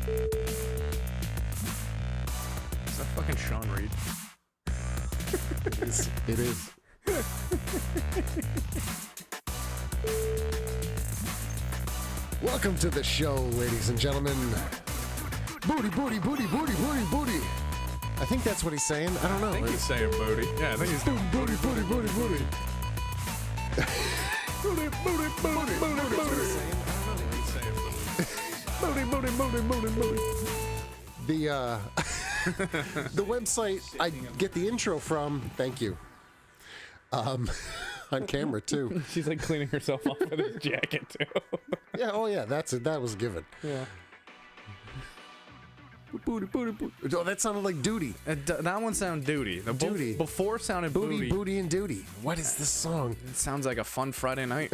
Is that fucking Sean Reed? It is. Welcome to the show, ladies and gentlemen. Booty, booty, booty, booty, booty, booty. I think that's what he's saying. I don't know. I think he's saying booty. Yeah, I think he's doing booty, booty, booty, booty. booty, booty, booty, booty, booty. Booty, booty, booty, booty, booty. The website I get the intro from, thank you. On camera too. She's like cleaning herself off with his jacket too. Yeah, oh yeah, that's it. That was given. Yeah. Booty, booty, booty. Oh, that sounded like duty. That one sounded duty. The Duty. Before sounded Booty, booty. booty, and duty. What is this song? It sounds like a fun Friday night.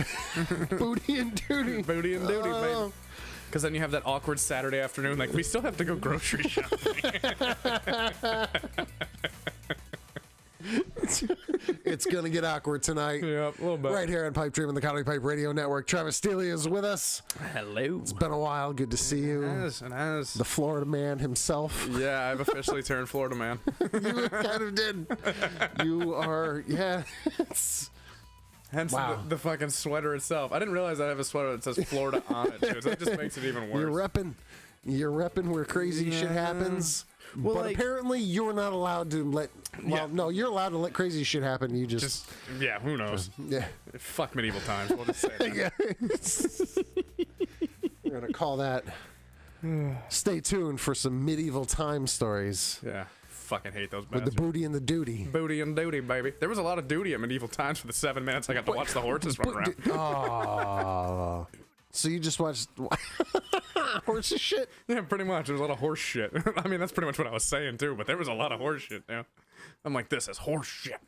Booty and duty. Booty and duty, baby. Because then you have that awkward Saturday afternoon, like, we still have to go grocery shopping. It's going to get awkward tonight. Yep, a little bit. Right here on Pipe Dream and the Comedypipe Radio Network. Travis Steele is with us. Hello. It's been a while. Good to see you. It has. The Florida man himself. Yeah, I've officially turned Florida man. You kind of did. You are, yeah. Hence Wow. the fucking sweater itself. I didn't realize I have a sweater that says Florida on it, too. So that just makes it even worse. You're repping where crazy shit happens. Well, but like, apparently you're not allowed to let, well, no, you're allowed to let crazy shit happen. You just yeah, who knows? Yeah. Fuck medieval times. We'll just say that. Yeah. We're going to call that. Stay tuned for some medieval time stories. Yeah. Fucking hate those With bastards. the booty and the duty. Booty and duty, baby. There was a lot of duty at medieval times for the 7 minutes I got to watch the horses run around. Oh. So you just watched horses shit? Yeah, pretty much. There was a lot of horse shit. I mean, that's pretty much what I was saying, too, but there was a lot of horse shit, yeah. I'm like, this is horse shit.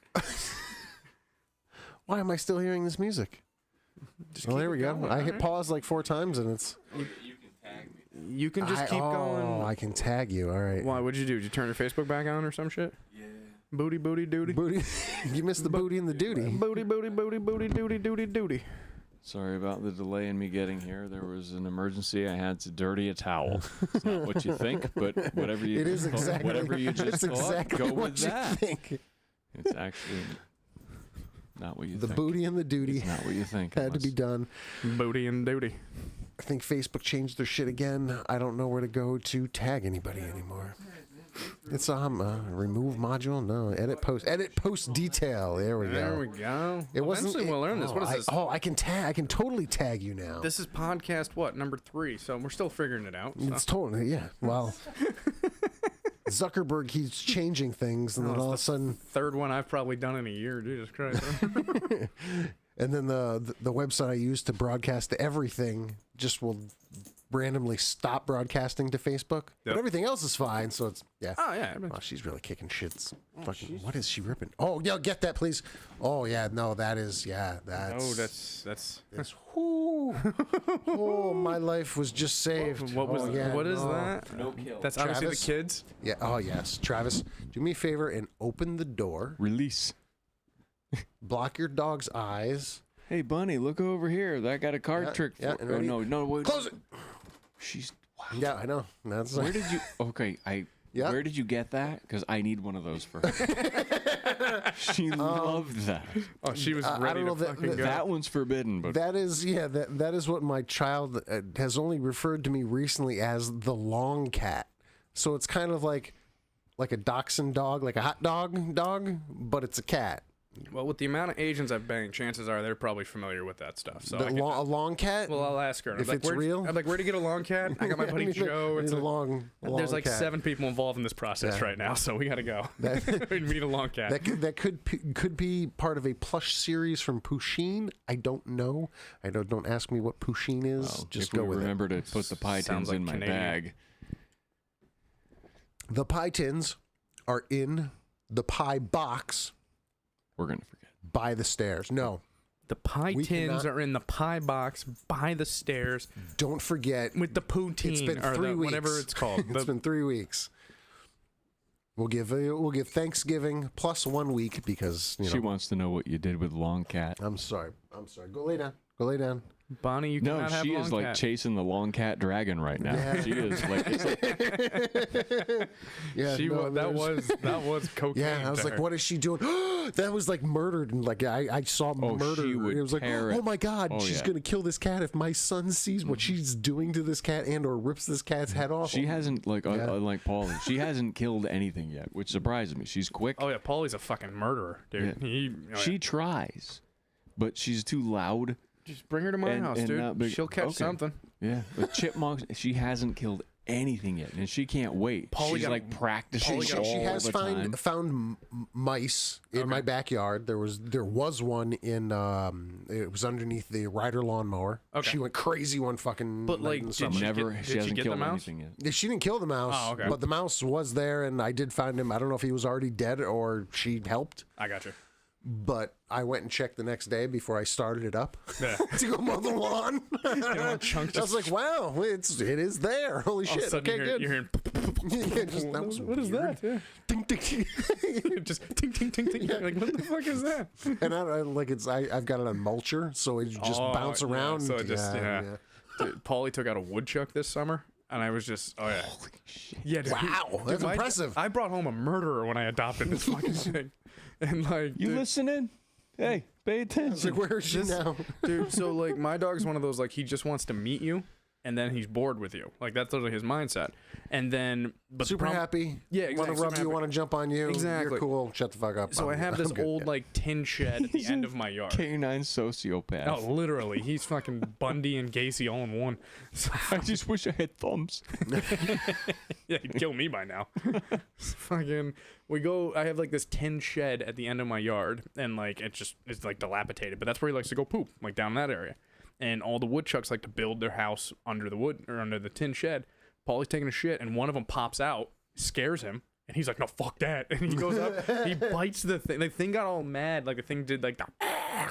Why am I still hearing this music? Well, there we go. going, I hit alright. pause like 4 times and it's... You can tag me. You can just keep going. Oh, I can tag you. All right. Why? What'd you do? Did you turn your Facebook back on or some shit? Yeah. Booty, booty, duty. Booty. You missed the booty and the duty. Booty, booty, booty, booty, duty, duty, duty. Sorry about the delay in me getting here. There was an emergency. I had to dirty a towel. It's not what you think, but whatever you It is exactly. whatever you just it's thought, exactly go what with you that. think. It's actually not what you The think. booty and the duty It's not what you think. had to be done. Booty and duty. I think Facebook changed their shit again. I don't know where to go to tag anybody anymore. It's remove module. No, edit post detail. There we go. There we go. It wasn't. Eventually we'll learn this. What is this? I can tag. I can totally tag you now. This is podcast what, number 3? So we're still figuring it out. So. It's totally, yeah. Well, Zuckerberg keeps changing things, and then all of a sudden, Third one I've probably done in a year. Jesus Christ. and then the website I use to broadcast to everything just will randomly stop broadcasting to Facebook. But Yep. everything else is fine, so it's yeah. Oh yeah. Oh, she's really kicking shits. Fucking, what is she ripping? Oh, yeah, get that, please. Oh, yeah, no, that is, yeah, that's. Oh, that's. Whoo. Oh, my life was just saved. What was? Oh, yeah, what is no. that? No kill. That's obviously Travis? the kids. Yeah. Oh, yes, Travis, do me a favor and open the door. Release. Block your dog's eyes. Hey, Bunny, look over here. I got a card Yeah, trick. yeah, For, and oh, ready? no, wait. Close it. She's. Wow. Yeah, I know. That's Where did you? Okay, Yeah. Where did you get that? Because I need one of those for her. She loved that. Oh, she was I ready don't know to that- fucking go. That one's forbidden, but that is, yeah, that is what my child has only referred to me recently as the long cat. So it's kind of like a dachshund dog, like a hot dog, but it's a cat. Well, with the amount of Asians I've banged, chances are they're probably familiar with that stuff. So A long cat? well, I'll ask her. If I'm it's like, real? I'm like, where'd you get a long cat? I got my buddy Joe. It's It's a long There's like cat. 7 people involved in this process Yeah. right now, so we gotta go. We meet a long cat. That could be part of a plush series from Pusheen. I don't know. Don't ask me what Pusheen is. well, Just if we go with remember to put the pie Sounds tins like in my Canadian. bag. it. The pie tins are in the pie box We're gonna forget. by the stairs. No, The pie We tins cannot- are in the pie box by the stairs don't forget. with the poutine It's been or 3 the, weeks. whatever it's called. It's The- been 3 weeks. We'll give Thanksgiving plus 1 week because She wants to know what you did with Long Cat. I'm sorry. Go lay down. Bonnie, you cannot have she long is like cat. chasing the long cat dragon right now. Yeah. She is like, it's like Yeah, She no, that was cocaine. Yeah, I was to like, her. what is she doing? That was like murdered, and like I saw murder. she would It was like, tear oh it. my god, Oh, she's yeah. gonna kill this cat if my son sees what she's doing to this cat and or rips this cat's head off. she hasn't like unlike Paulie, she hasn't killed anything yet, which surprises me. She's quick. Oh yeah, Paulie's a fucking murderer, dude. Yeah. She tries, but she's too loud. just bring her to my house, and dude. not big- She'll catch okay. something. Yeah, but chipmunks, she hasn't killed anything yet, and she can't wait. Paulie She's got- like practicing Paulie got- all She has the time. found mice in my backyard. There was one in it was underneath the rider lawnmower. Okay. She went crazy one fucking But, night like, in the did summer. she Never, get- she did she hasn't get the killed mouse? anything yet. She didn't kill the mouse, Oh, okay. but the mouse was there, and I did find him. I don't know if he was already dead or she helped, I got you. but I went and checked the next day before I started it up Yeah. to go mow the lawn. Chunks I was like, wow, it is there. Holy all of a shit. sudden Okay, you're good. hearing Yeah, just, that was what is weird. that? Yeah. Ding, ding. just ting ting ting ting. You're like, what the fuck is that? And I like I've got it on mulcher, so it just Oh, bounce yeah, around. so it just- yeah. Dude, Paulie took out a woodchuck this summer, and I was just, oh yeah, Holy shit. yeah. Dude, Wow, that's my- impressive. I brought home a murderer when I adopted this fucking thing, and like, You dude, listening? Hey, pay It's attention. like, where is she now? dude. So like, my dog's one of those like he just wants to meet you, and then he's bored with you. Like that's literally his mindset. And then, but the Super problem- happy. Yeah, Want exactly, to rub super you? happy. Want to jump on you? Exactly. You're cool. Shut the fuck up. So I have this I'm good. old like tin shed at the end of my yard. Canine sociopath. Oh, literally, he's fucking Bundy and Gacy all in one. So, I just wish I had thumbs. yeah, he'd kill me by now. Fucking, we go. I have like this tin shed at the end of my yard, and like it's like dilapidated, but that's where he likes to go poop, like down in that area. And all the woodchucks like to build their house under the wood or under the tin shed. Paulie's taking a shit, and one of them pops out, scares him, and he's like, "No, fuck that!" And he goes up, he bites the thing. The thing got all mad, like the thing did like the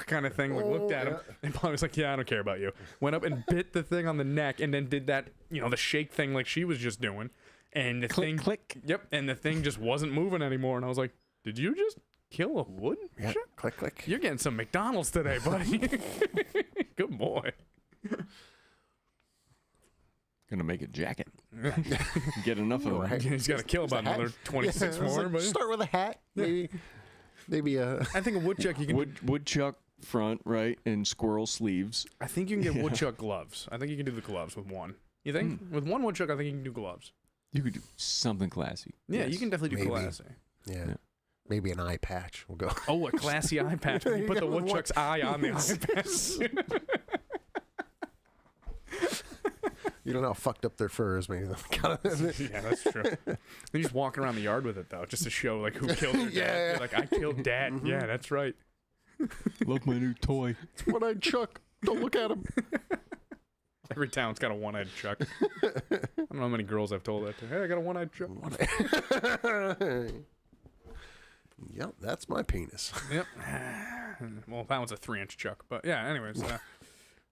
kind of thing, like looked at him, and Paulie was like, "Yeah, I don't care about you." Went up and bit the thing on the neck, and then did that, the shake thing like she was just doing, and the thing, click. yep, and the thing just wasn't moving anymore, and I was like, "Did you just kill a wood? Yeah. Click, click. You're getting some McDonald's today, buddy." Good boy. Gonna make a jacket. Get enough of them. Right. He's got to kill about Hat. another 26 Yeah, I was more. like, But start with a hat, maybe a. I think a woodchuck you can. Woodchuck front, right, and squirrel sleeves. I think you can get woodchuck gloves. I think you can do the gloves with one. You think with one woodchuck? I think you can do gloves. You could do something classy. Yeah, Yes. you can definitely do Maybe. classy. Yeah. Maybe an eye patch. We'll go. Oh, a classy eye patch. You put the With woodchuck's eye on the eye patch. You don't know how fucked up their fur is, maybe. Yeah, that's true. They're just walking around the yard with it though, just to show like who killed their dad. Yeah. You're like, I killed dad. Yeah, that's right. Love my new toy. One-eyed Chuck. Don't look at him. Every town's got a one-eyed Chuck. I don't know how many girls I've told that to. Hey, I got a one-eyed Chuck. Yep, that's my penis. Yep. Well, that one's a 3-inch Chuck, but yeah. Anyways,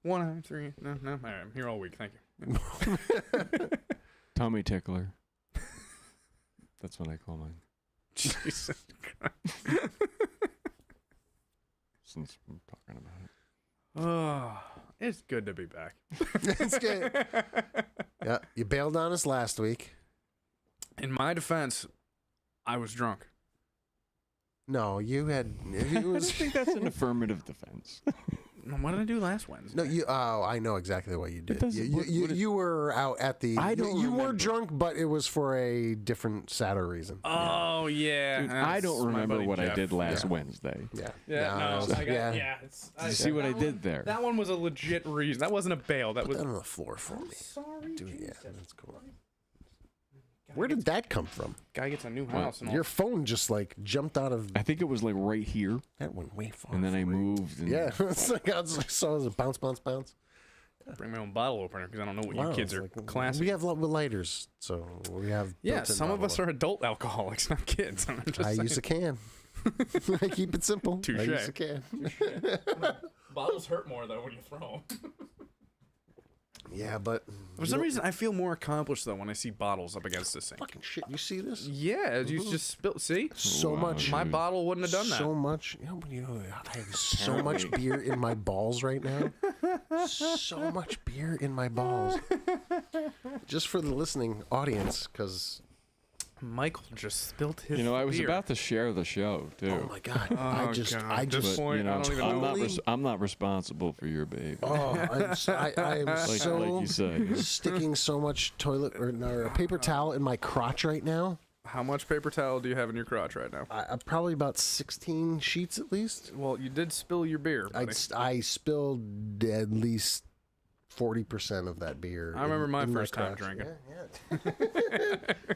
1 eye, 3. No. All right, I'm here all week. Thank you. Tummy tickler. That's what I call mine. Jesus Christ. Since we're talking about it. Oh, it's good to be back. It's good. Yeah, you bailed on us last week. In my defense, I was drunk. No, you had. It I was. think that's an affirmative defense. What did I do last Wednesday? No, you. Oh, I know exactly what you did. doesn't- You, what- you, what is- you were out at the. I don't You were remember. drunk, but it was for a different, sadder reason. Oh yeah. Dude, I That's don't my remember buddy what I Jeff. did last Yeah. Wednesday. Yeah. Yeah, no, it was- I got, yeah. Did you see what I that did one- there? That one was a legit reason. That wasn't a bail. That Put was. that on the floor for me. Sorry, Do it. Yeah, Jesus. that's cool. Where did that come from? Guy gets a new house and all. Your phone just like jumped out of. I think it was like right here, That went way far. and then I from me. moved. And Yeah, it's like I saw it bounce, bounce, bounce. Bring my own bottle opener because I don't know what Wow, you kids it's are like- classy. We have lighters, so we have. Yeah, built-in some of bottle us are adult alcoholics, not kids. I'm just I saying. use a can. I keep it simple. I Touche. use a can. Bottles hurt more though when you throw them. Yeah, but For some reason, I feel more accomplished though when I see bottles up against the sink. fucking shit. You see this? Yeah, you just spill. See, So Wow, much. my bottle wouldn't have done that. So much. I have so much beer in my balls right now. So much beer in my balls. Just for the listening audience, because Michael just spilt his I was beer. about to share the show too. oh my god, Oh, I just At this point, I don't even I'm know. not responsible for your baby. Oh, I am like so you said. sticking so much toilet or paper towel in my crotch right now. How much paper towel do you have in your crotch right now? Probably about 16 sheets at least. Well, you did spill your beer, buddy. I spilled at least 40% of that beer. I remember my in first time crotch. drinking.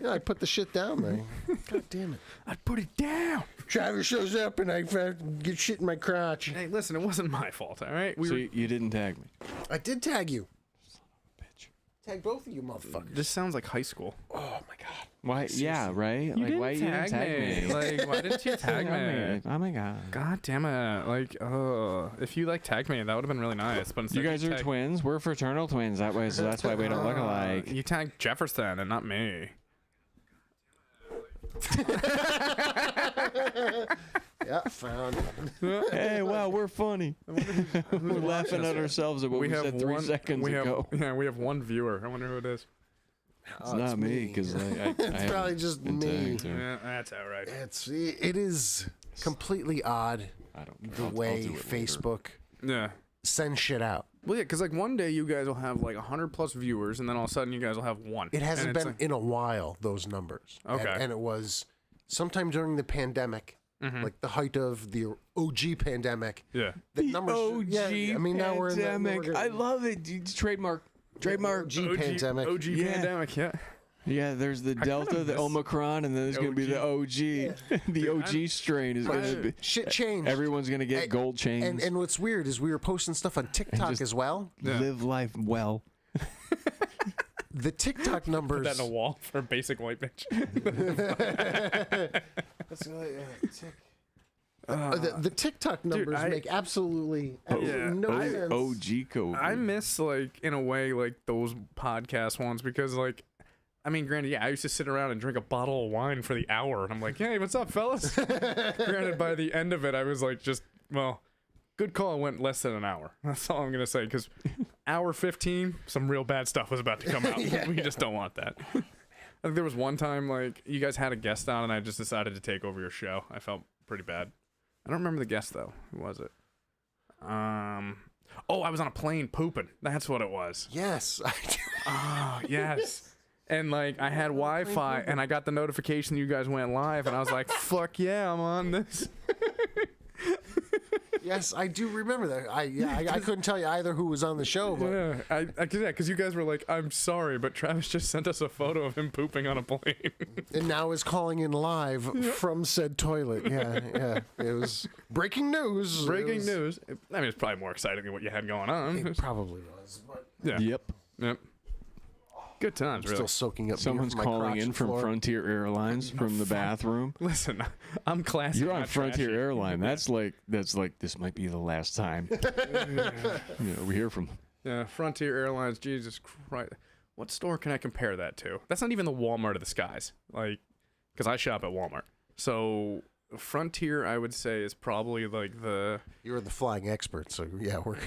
Yeah, I put the shit down there. God damn it. I put it down. Travis shows up and I get shit in my crotch. Hey, listen, it wasn't my fault, all right? So you didn't tag me. I did tag you. Bitch. Tag both of you motherfuckers. This sounds like high school. Oh my god. Why? Yeah, right. Why you didn't tag me? Like, why didn't you tag me? Oh my god. God damn it! Like, if you like tagged me, that would have been really nice. But instead You guys are twins. We're fraternal twins that way, so that's why we don't look alike. You tagged Jefferson and not me. Yeah, found. Hey, wow, we're funny. We're laughing at ourselves at what we said 3 seconds ago. Yeah, we have one viewer. I wonder who it is. It's not me because I It's probably just me. Yeah, that's all right. It is completely odd I don't. the way Facebook Yeah. sends shit out. Well, yeah, because like one day you guys will have like 100+ viewers, and then all of a sudden you guys will have one. It hasn't And it's been in a while, those numbers. Okay. And it was sometime during the pandemic, like the height of the OG pandemic. Yeah. The numbers. Yeah, I mean, now we're in pandemic. the I love it. Trademark. OG pandemic. OG Yeah. pandemic. Yeah. Yeah, there's the Delta, the miss Omicron, and then there's going to be the OG. The OG strain is going to be. Shit changed. Everyone's going to get gold chains. And what's weird is we were posting stuff on TikTok just- as well. Yeah. Live life well. The TikTok numbers. Put that in a wall for a basic white bitch. The TikTok numbers I- make absolutely Yeah, no sense. OG code. I miss like in a way like those podcast ones because like. I mean, granted, yeah, I used to sit around and drink a bottle of wine for the hour, and I'm like, hey, what's up, fellas? Granted, by the end of it, I was like, good call, it went less than an hour. That's all I'm going to say, because hour 15, some real bad stuff was about to come out. We just don't want that. I think there was one time, like, you guys had a guest on, and I just decided to take over your show. I felt pretty bad. I don't remember the guest, though. Who was it? I was on a plane pooping. That's what it was. Yes. I do. Oh, yes. And like I had Wi-Fi, and I got the notification you guys went live, and I was like, "Fuck yeah, I'm on this." Yes, I do remember that. I couldn't tell you either who was on the show, but Because you guys were like, "I'm sorry, but Travis just sent us a photo of him pooping on a plane." and now is calling in live from said toilet. Yeah. It was breaking news. Breaking news. I mean, it's probably more exciting than what you had going on. It probably was. But Yeah. Yep. Good times, really. still soaking up. Someone's beer from my calling crotch in from floor. Frontier Airlines from the bathroom. Listen, I'm classy. You're on not Frontier trashy. Airline. That's like this might be the last time. We hear from. Yeah, Frontier Airlines. Jesus Christ, what store can I compare that to? That's not even the Walmart of the skies. Like, because I shop at Walmart, so Frontier, I would say, is probably like the You're the flying expert, so yeah, we're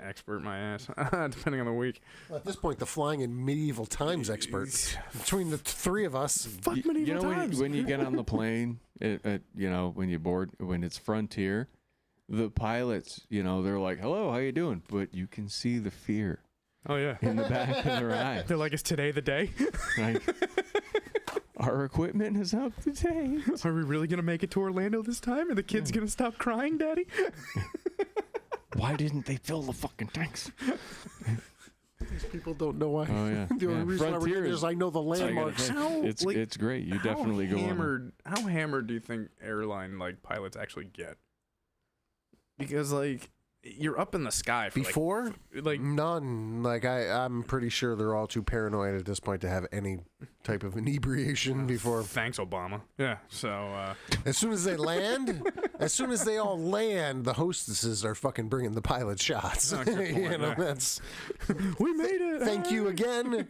expert my ass. Depending on the week. at this point the flying in medieval times expert between the three of us. Fuck medieval You know times. when you get on the plane, when you board, when it's Frontier, the pilots, they're like, "Hello, how you doing?" But you can see the fear Oh yeah. in the back of their eyes. They're like, "Is today the day? Like, our equipment is up to date. Are we really gonna make it to Orlando this time? Are the kids gonna stop crying, Daddy?" Why didn't they fill the fucking tanks? These people don't know why. Oh yeah. The only reason Frontier I read is I know the landmarks. How, It's like, it's great. You definitely go on. How hammered do you think airline like pilots actually get? Because like you're up in the sky for Before? like None. Like I'm pretty sure they're all too paranoid at this point to have any type of inebriation before. thanks Obama. Yeah. So As soon as they land, as soon as they all land, the hostesses are fucking bringing the pilot shots. Oh, good point, yeah. That's we made it. thank you again.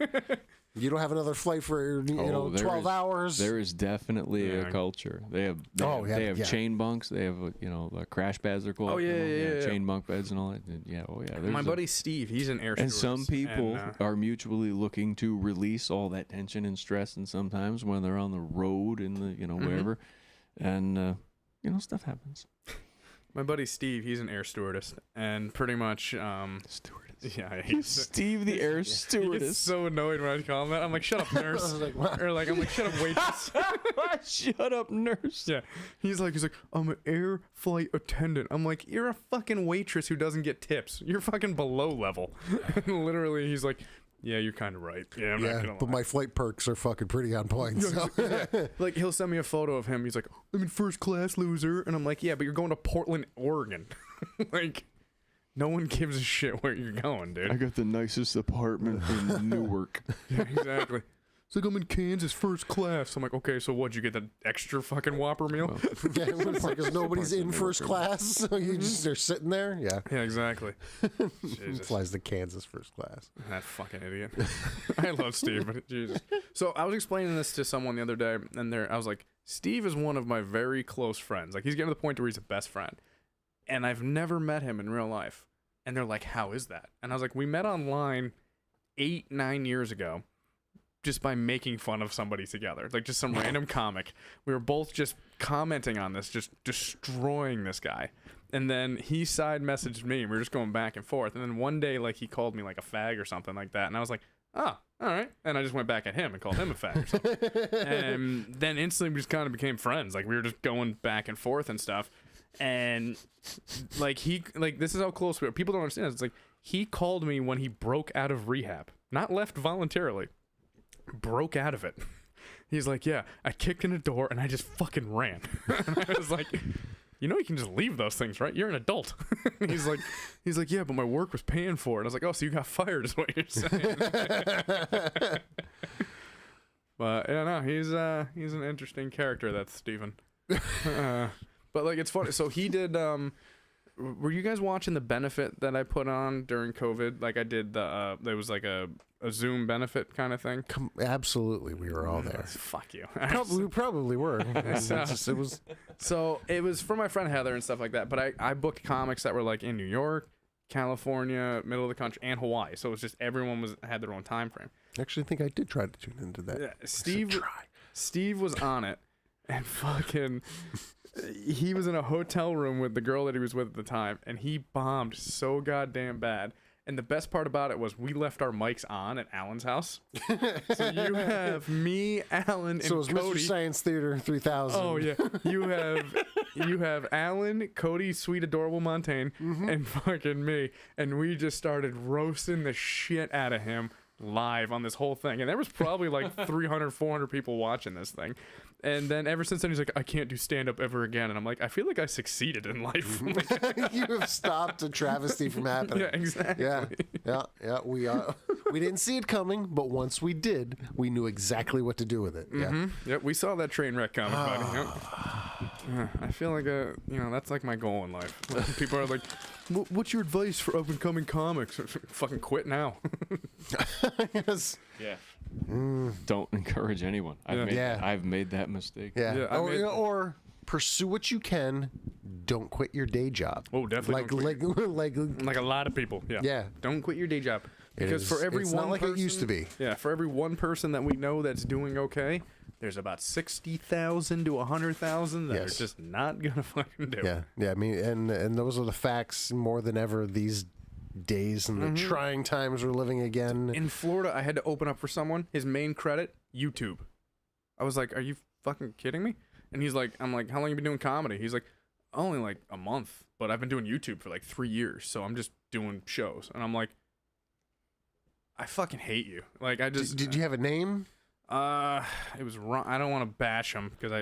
You don't have another flight for 12 hours. There is definitely a culture. They have chain bunks. They have crash pads are called. Chain bunk beds and all that. And My buddy Steve, he's an air and stewardess. some people are mutually looking to release all that tension and stress, and sometimes when they're on the road in the wherever, and stuff happens. My buddy Steve, he's an air stewardess, and pretty much Stewardess. Yeah, Steve the air stewardess. He gets so annoyed when I call him that. I'm like, shut up, nurse. Or like, I'm like, shut up, waitress. Shut up, nurse. Yeah. He's like, I'm an air flight attendant. I'm like, you're a fucking waitress who doesn't get tips. You're fucking below level. And literally, he's like, yeah, you're kind of right. Yeah, I'm not gonna lie. But my flight perks are fucking pretty on point. So. Like, he'll send me a photo of him. He's like, I'm in first class, loser. And I'm like, yeah, but you're going to Portland, Oregon. Like, no one gives a shit where you're going, dude. I got the nicest apartment in Newark. Yeah, exactly. It's like, I'm in Kansas first class. I'm like, okay, so what'd you get, the extra fucking Whopper meal? Yeah, it's like, because nobody's in first class, so you just are sitting there. Yeah. Yeah, exactly. Jesus. Flies to Kansas first class. That fucking idiot. I love Steve, but Jesus. So I was explaining this to someone the other day, and I was like, Steve is one of my very close friends. Like, he's getting to the point where he's a best friend. And I've never met him in real life. And they're like, how is that? And I was like, we met online 8-9 years ago just by making fun of somebody together. Like, just some random comic. We were both just commenting on this, just destroying this guy. And then he side messaged me, and we were just going back and forth. And then one day, like, he called me like a fag or something like that. And I was like, oh, all right. And I just went back at him and called him a fag or something. And then instantly we just kind of became friends. Like, we were just going back and forth and stuff. And like, this is how close we are. People don't understand this. It's like, he called me when he broke out of rehab, not left voluntarily, broke out of it. He's like, yeah, I kicked in a door and I just fucking ran. And I was like, you can just leave those things, right? You're an adult. He's like, yeah, but my work was paying for it. I was like, oh, so you got fired is what you're saying. But yeah, no, he's an interesting character, that's Steven. But like, it's funny. So he did. Were you guys watching the benefit that I put on during COVID? Like, I did there was like a Zoom benefit kind of thing. Absolutely, we were all there. Fuck you. We probably were. So it was for my friend Heather and stuff like that. But I booked comics that were like in New York, California, middle of the country, and Hawaii. So it was just everyone had their own time frame. Actually, I think I did try to tune into that. Yeah, Steve was on it, and fucking. He was in a hotel room with the girl that he was with at the time, and he bombed so goddamn bad. And the best part about it was we left our mics on at Alan's house. So you have me, Alan, and so it was Cody. Mr. Science Theater 3000. Oh yeah, you have Alan, Cody, sweet adorable Montaigne, and fucking me, and we just started roasting the shit out of him live on this whole thing. And there was probably like 300, 400 people watching this thing. And then ever since then, he's like, I can't do stand-up ever again. And I'm like, I feel like I succeeded in life. You have stopped a travesty from happening. Yeah, exactly. Yeah. We didn't see it coming, but once we did, we knew exactly what to do with it. Yeah. Yep, we saw that train wreck coming, buddy. Yep. Yeah, I feel like that's like my goal in life. People are like, what's your advice for up-and-coming comics? Fucking quit now. Yes. Yeah. Don't encourage anyone. I've made that mistake. Yeah. Or pursue what you can. Don't quit your day job. Oh, definitely. Like a lot of people. Yeah. Yeah. Don't quit your day job. Because for every it's one not like person, it used to be. Yeah. For every one person that we know that's doing okay, there's about 60,000 to 100,000 that are just not gonna fucking do it. Yeah. I mean, and those are the facts more than ever these days and the trying times we're living again. In Florida, I had to open up for someone. His main credit, YouTube. I was like, are you fucking kidding me? And he's like, I'm like, how long you been doing comedy? He's like, only like a month, but I've been doing YouTube for like 3 years, so I'm just doing shows. And I'm like, I fucking hate you. Like, I just... Did you have a name? It was wrong. I don't want to bash him because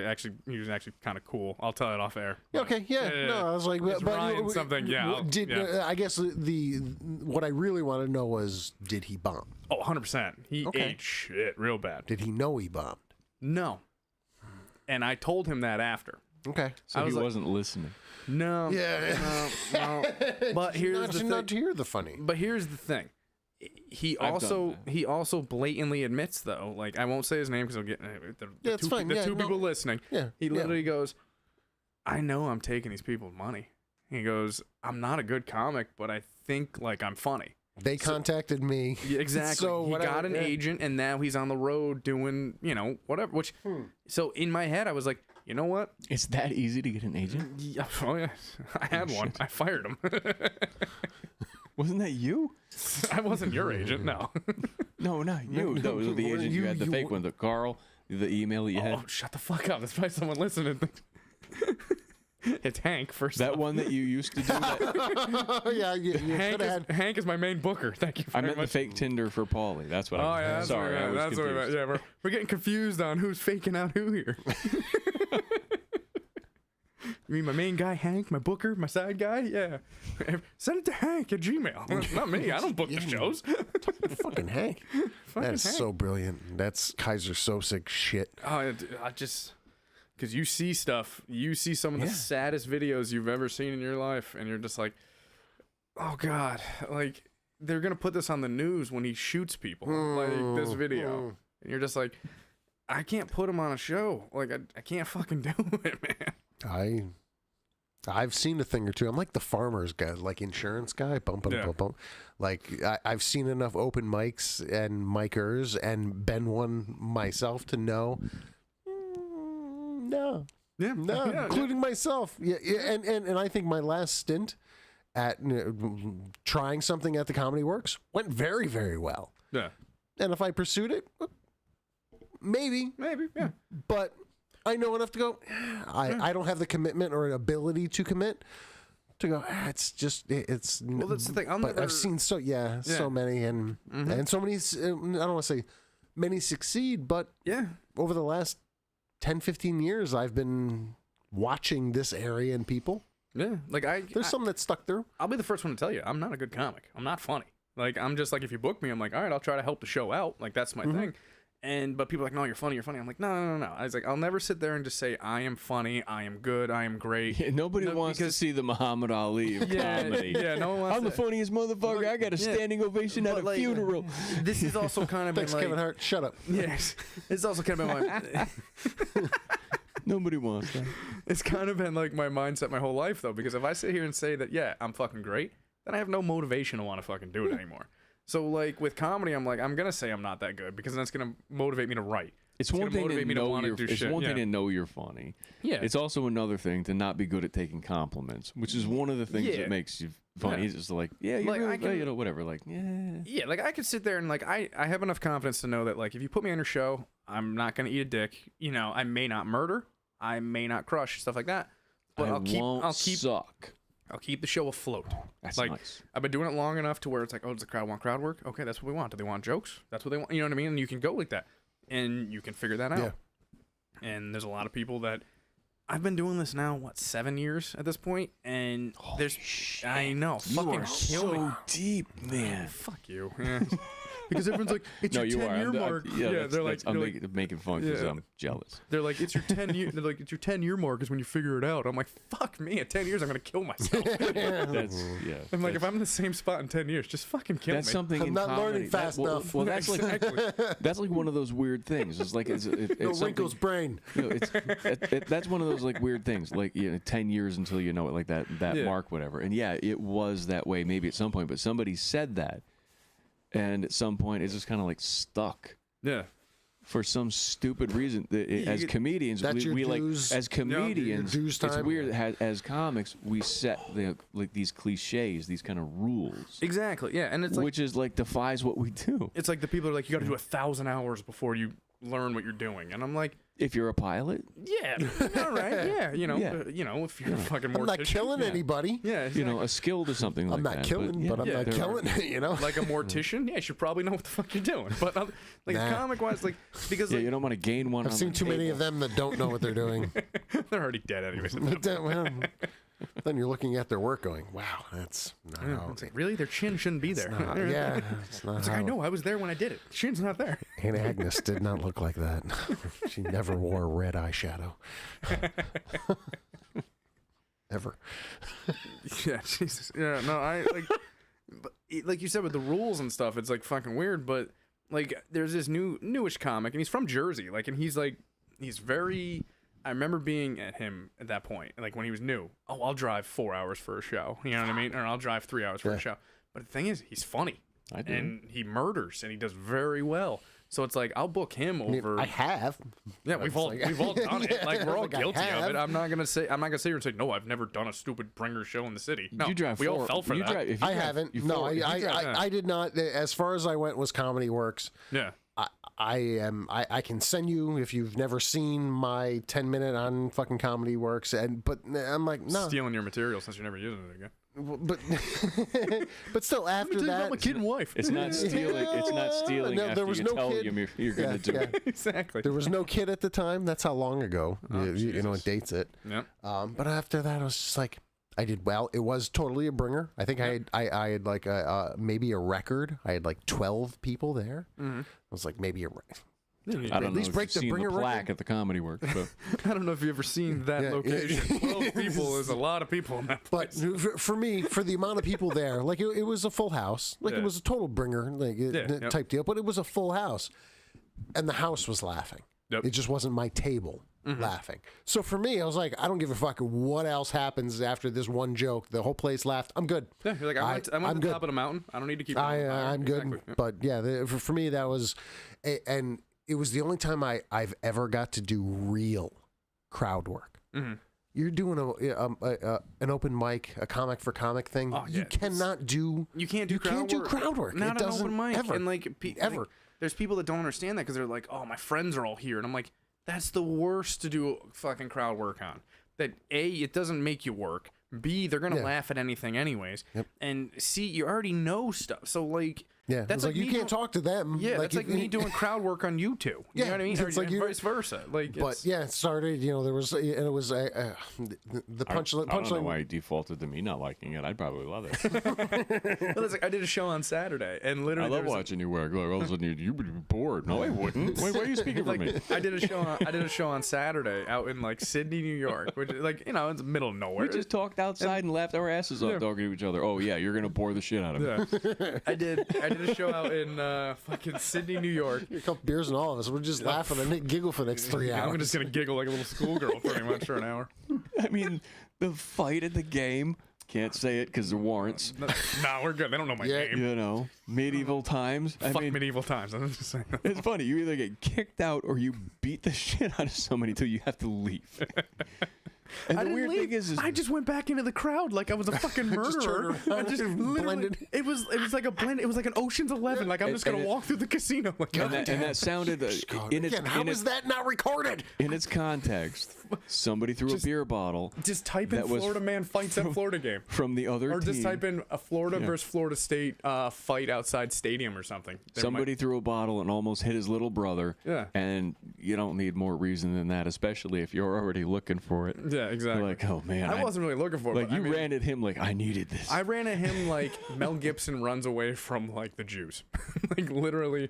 he was actually kind of cool. I'll tell it off air. Okay, yeah. No, I was like, but Ryan something. Yeah. I guess what I really want to know was, did he bomb? Oh, 100%. He ate shit real bad. Did he know he bombed? No. And I told him that after. Okay. So he wasn't listening. No. Yeah. No. But here's the thing. Not to hear the funny. But here's the thing. he I've done that. also blatantly admits though, like I won't say his name because I'll get the it's two, fine. the Yeah, two no. people listening. Yeah. He literally goes, I know I'm taking these people's money. He goes, I'm not a good comic, but I think like I'm funny. They contacted me. Yeah, exactly. So he whatever, got an yeah. agent, and now he's on the road doing, whatever. Which, so in my head, I was like, you know what? It's that easy to get an agent? Yeah, oh yeah, I had one. I fired him. Wasn't that you? I wasn't your agent, no. No, not you. No, it was the agent. You had the fake one. The Carl, the email that you had. Oh, shut the fuck up. There's probably someone listening. It's Hank, first That off. one that you used to do. That, Yeah, you Hank is my main booker. Thank you I very meant the much. fake Tinder for Paulie. That's what Oh, I yeah, was that's sorry. what I we was meant. That's what we meant. confused. Yeah, we're getting confused on who's faking out who here. You mean my main guy, Hank, my booker, my side guy? Yeah. Send it to Hank at Gmail. Not me. I don't book the shows. fucking Hank. Fucking That's Hank. so brilliant. That's Kaiser Sosek shit. Oh, I just... Because you see stuff. You see some of the saddest videos you've ever seen in your life, and you're just like, oh, God. Like, they're going to put this on the news when he shoots people. Like, this video. And you're just like, I can't put him on a show. Like, I can't fucking do it, man. I've seen a thing or two. I'm like the farmer's guy, like insurance guy, bump. Like I've seen enough open mics and micers and been one myself to know. No, Yeah. Yeah, including myself. Yeah, and I think my last stint at trying something at the Comedy Works went very, very well. Yeah. And if I pursued it, maybe, Yeah. but I know enough to go. I don't have the commitment or ability to commit to go. It's. Well, that's the thing. But I've seen so many and so many. I don't want to say many succeed, but Yeah. over the last 10, 15 years, I've been watching this area and people. Yeah. Like, There's some that stuck through. I'll be the first one to tell you, I'm not a good comic. I'm not funny. Like, I'm just like, if you book me, I'm like, all right, I'll try to help the show out. Like, that's my thing. But people are like, no, you're funny. I'm like, no. I was like, I'll never sit there and just say, I am funny, I am good, I am great. Yeah, nobody wants to see the Muhammad Ali of comedy. Yeah, no one wants I'm the funniest motherfucker. I got a standing ovation at a funeral. This is also kind of Thanks, been like, Kevin Hart. Shut up. Yes. It's also kind of been my... Nobody wants that. It's kind of been like my mindset my whole life, though, because if I sit here and say that, yeah, I'm fucking great, then I have no motivation to want to fucking do it anymore. So, like, with comedy, I'm like, I'm going to say I'm not that good because that's going to motivate me to write. It's one thing to know you're. It's one thing Yeah. to know you're funny. Yeah. It's also another thing to not be good at taking compliments, which is one of the things that makes you funny. Yeah. It's just like, yeah, you're Like, really, I can- whatever. Like, yeah. Yeah, like, I could sit there and, like, I have enough confidence to know that, like, if you put me on your show, I'm not going to eat a dick. You know, I may not murder. I may not crush, stuff like that. But I'll keep the show afloat. That's like, nice. I've been doing it long enough to where it's like, oh, does the crowd want crowd work? Okay, that's what we want. Do they want jokes? That's what they want. You know what I mean? And you can go like that. And you can figure that out. Yeah. And there's a lot of people that I've been doing this now, 7 years at this point? And there's I know. You fucking are kill me. so deep, man. Fuck you. Yeah. Because everyone's like, it's No, your you are. 10-year mark. They're like, I'm making fun because Yeah. I'm jealous. They're like, it's your 10 year. They're like, it's your 10-year mark is when you figure it out. I'm like, fuck me. At 10 years, I'm gonna kill myself. That's I'm like, if I'm in the same spot in 10 years, just fucking kill that's me. something I'm in not comedy. learning fast enough. Well, that's like that's like one of those weird things. It's like it's No wrinkles, brain. You know, that's one of those like weird things. Like 10 years until you know it, like that Yeah. mark, whatever. And yeah, it was that way maybe at some point, but somebody said that, and at some point it's just kind of like stuck. Yeah. For some stupid reason, as comedians, That's your we like dues. as comedians. Your dues It's time. weird as comics we set like these cliches, these kind of rules, Exactly. Yeah. And it's like, which is like defies what we do. it's like the people are like, you got to do 1,000 hours before you learn what you're doing. And I'm like, If you're a pilot, yeah, all right, yeah, Yeah. If you're a fucking I'm not mortician, killing anybody. yeah, exactly. a skilled or something I'm like not that. killing, but I'm yeah, not there killing are- it, like a mortician, yeah, you should probably know what the fuck you're doing. But like Nah. comic wise, like because Yeah, like, you don't want to gain one. I've on seen the too many table. of them that don't know what they're doing. they're already dead anyways. Well, then you're looking at their work going, wow, that's not how. It's like, really, their chin shouldn't be there. Yeah, it's not It's how. like, I know, I was there when I did it. Chin's not there. Aunt Agnes did not look like that. She never wore red eyeshadow. Ever. Yeah, Jesus. Yeah, no, I like. But like you said with the rules and stuff, it's like fucking weird. But like, there's this newish comic, and he's from Jersey. Like, and he's very. I remember being at him at that point, like when he was new. Oh, I'll drive 4 hours for a show. You know what I mean? Or I'll drive 3 hours for a show. But the thing is, he's funny. I do. And he murders, and he does very well. So it's like, I'll book him over. I have. Yeah, we've all done it. Like, we're all like, I guilty of have. it. I'm not gonna sit here and say no. I've never done a stupid bringer show in the city. No, you drive we all fell for that. I haven't. No, I did not. As far as I went was Comedy Works. Yeah. I can send you if you've never seen my 10-minute on fucking Comedy Works, but I'm like, no. Stealing your material since you're never using it again. But still, after that, about my kid and wife. It's not stealing. It's not stealing. No, after there was you no tell kid. him you're going to do it. Exactly. There was no kid at the time. That's how long ago. You know, it dates it. Yep. But after that, I was just like, I did well. It was totally a bringer. I think I had like maybe a record. I had like 12 people there. I was like, maybe a record. I don't at know least if break you've the seen bringer plaque record. at the Comedy Works, but I don't know if you've ever seen that Yeah. location. 12 people is a lot of people in that But place. for me, for the amount of people there, like it was a full house. Like Yeah. it was a total bringer type deal. But it was a full house, and the house was laughing. Yep. It just wasn't my table laughing. So for me, I was like, I don't give a fuck what else happens after this one joke. The whole place laughed. I'm good. Yeah, you're like, I went to the top of the mountain. I don't need to keep going. I'm good. Exactly. Yep. But yeah, for me, that was, and it was the only time I've ever got to do real crowd work. Mm-hmm. You're doing an open mic, a comic for comic thing. Oh, You yeah. cannot do. You can't do crowd work. Not It an doesn't open mic. ever. And like, Ever. like, there's people that don't understand that because they're like, oh, my friends are all here. And I'm like, that's the worst to do fucking crowd work on. That A, it doesn't make you work. B, they're going to laugh at anything anyways. Yep. And C, you already know stuff. So like, Yeah, that's it's like you me can't talk to them. Yeah, like that's like me doing crowd work on YouTube. You Yeah, know what I mean? it's Or like you- vice versa. Like, But yeah, it started. You know, there was, and it was the punchline. I don't know why he defaulted to me not liking it. I'd probably love it. well, it's like I did a show on Saturday, and I literally love there was watching you work. Like all of a sudden you would be bored. No, I wouldn't. Wait, why are you speaking for me? I did a show on Saturday out in like Sydney, New York, which is like, you know, it's the middle of nowhere. We just talked outside and laughed our asses off talking to each other. Oh yeah, you're gonna bore the shit out of me. Yeah. I did a show out in fucking Sydney, New York. A couple beers and all of us. We're just laughing and giggle for the next 3 hours. I'm just gonna giggle like a little schoolgirl pretty much for an hour. I mean, the fight at the game. Can't say it because the warrants. Nah, we're good. They don't know my name. You know, medieval times. I Fuck mean, medieval times. I'm just saying. it's funny. You either get kicked out or you beat the shit out of somebody until you have to leave. And I the didn't weird leave. thing is I just went back into the crowd like I was a fucking murderer. I just literally blended. It was like a blend. It was like an Ocean's 11. Like I'm just gonna walk through the casino. Like, and that sounded in its Again, how is that not recorded? in its context. Somebody threw a beer bottle just type in that was Florida man fights at Florida game. from the other Or team. just type in a Florida versus Florida State fight outside stadium or something. Somebody threw a bottle and almost hit his little brother. Yeah. And you don't need more reason than that, especially if you're already looking for it. Yeah, exactly. You're like, oh man, I wasn't really looking for it. like but you I mean, ran at him like I needed this. I ran at him like Mel Gibson runs away from like the Jews. Like literally,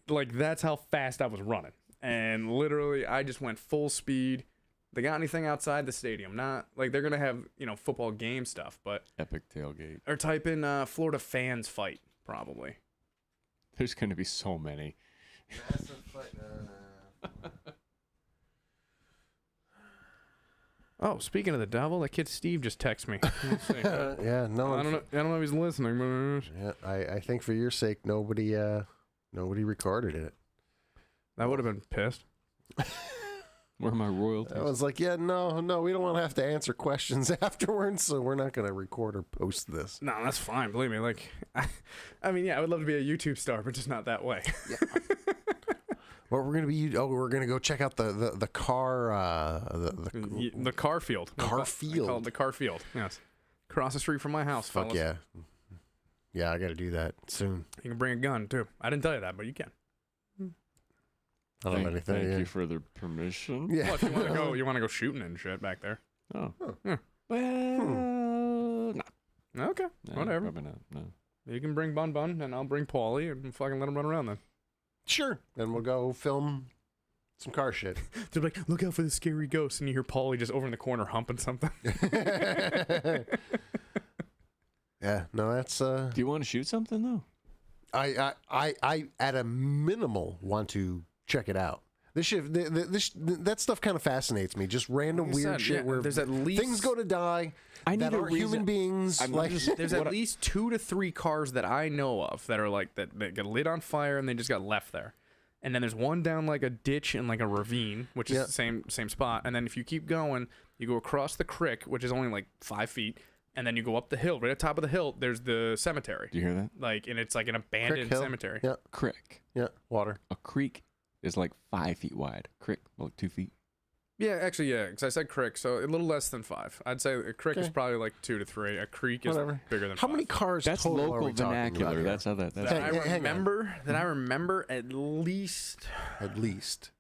like that's how fast I was running. And literally, I just went full speed. They got anything outside the stadium? Not like they're gonna have, you know, football game stuff, but Epic tailgate. or type in Florida fans fight probably. There's gonna be so many. Oh, speaking of the devil, that kid Steve just texted me. Let's see. Yeah, no. I don't know if he's listening, but Yeah, I think for your sake, nobody recorded it. that would have been pissed. Where are my royalties? I was like, yeah, no, we don't want to have to answer questions afterwards, so we're not going to record or post this. No, that's fine. Believe me. Like, I mean, yeah, I would love to be a YouTube star, but just not that way. What we're going to be? Oh, we're going to go check out the car. The car field. Car I field. call it the car field. Yes. Across the street from my house, Fuck fellas. yeah. Yeah, I got to do that soon. You can bring a gun, too. I didn't tell you that, but you can. I don't know anything. Thank yeah. you for the permission. Yeah. Well, if you want to go shooting and shit back there. Oh. Yeah. Well, no. Okay. No, Whatever. Probably not. No. You can bring Bun Bun, and I'll bring Paulie, and fucking let him run around then. Sure. Then we'll go film some car shit. They're like, look out for the scary ghost, and you hear Paulie just over in the corner humping something. Yeah, no, that's Do you want to shoot something though? I at a minimal want to check it out. This shit, that stuff kind of fascinates me. Just random Like I weird said, shit yeah, where there's at least- things go to die I need that a aren't human reason- beings. I'm Like, just- There's at least 2 to 3 cars that I know of that are like that get lit on fire and they just got left there. And then there's one down like a ditch and like a ravine, which is Yeah. the same spot. And then if you keep going, you go across the creek, which is only like 5 feet, and then you go up the hill. Right at the top of the hill, there's the cemetery. Do you hear that? Like, and it's like an Crick abandoned Hill. cemetery. Yeah, Crick. yeah, water. A creek is like 5 feet wide. Crick, like 2 feet. Yeah, actually, yeah, because I said creek, so a little less than 5. I'd say a creek is Okay. probably like 2 to 3. A creek is Whatever. bigger than How 5. many cars That's total are local we talking about vernacular. here? That's how that. That's That Hey, hang on. I remember at least, At least.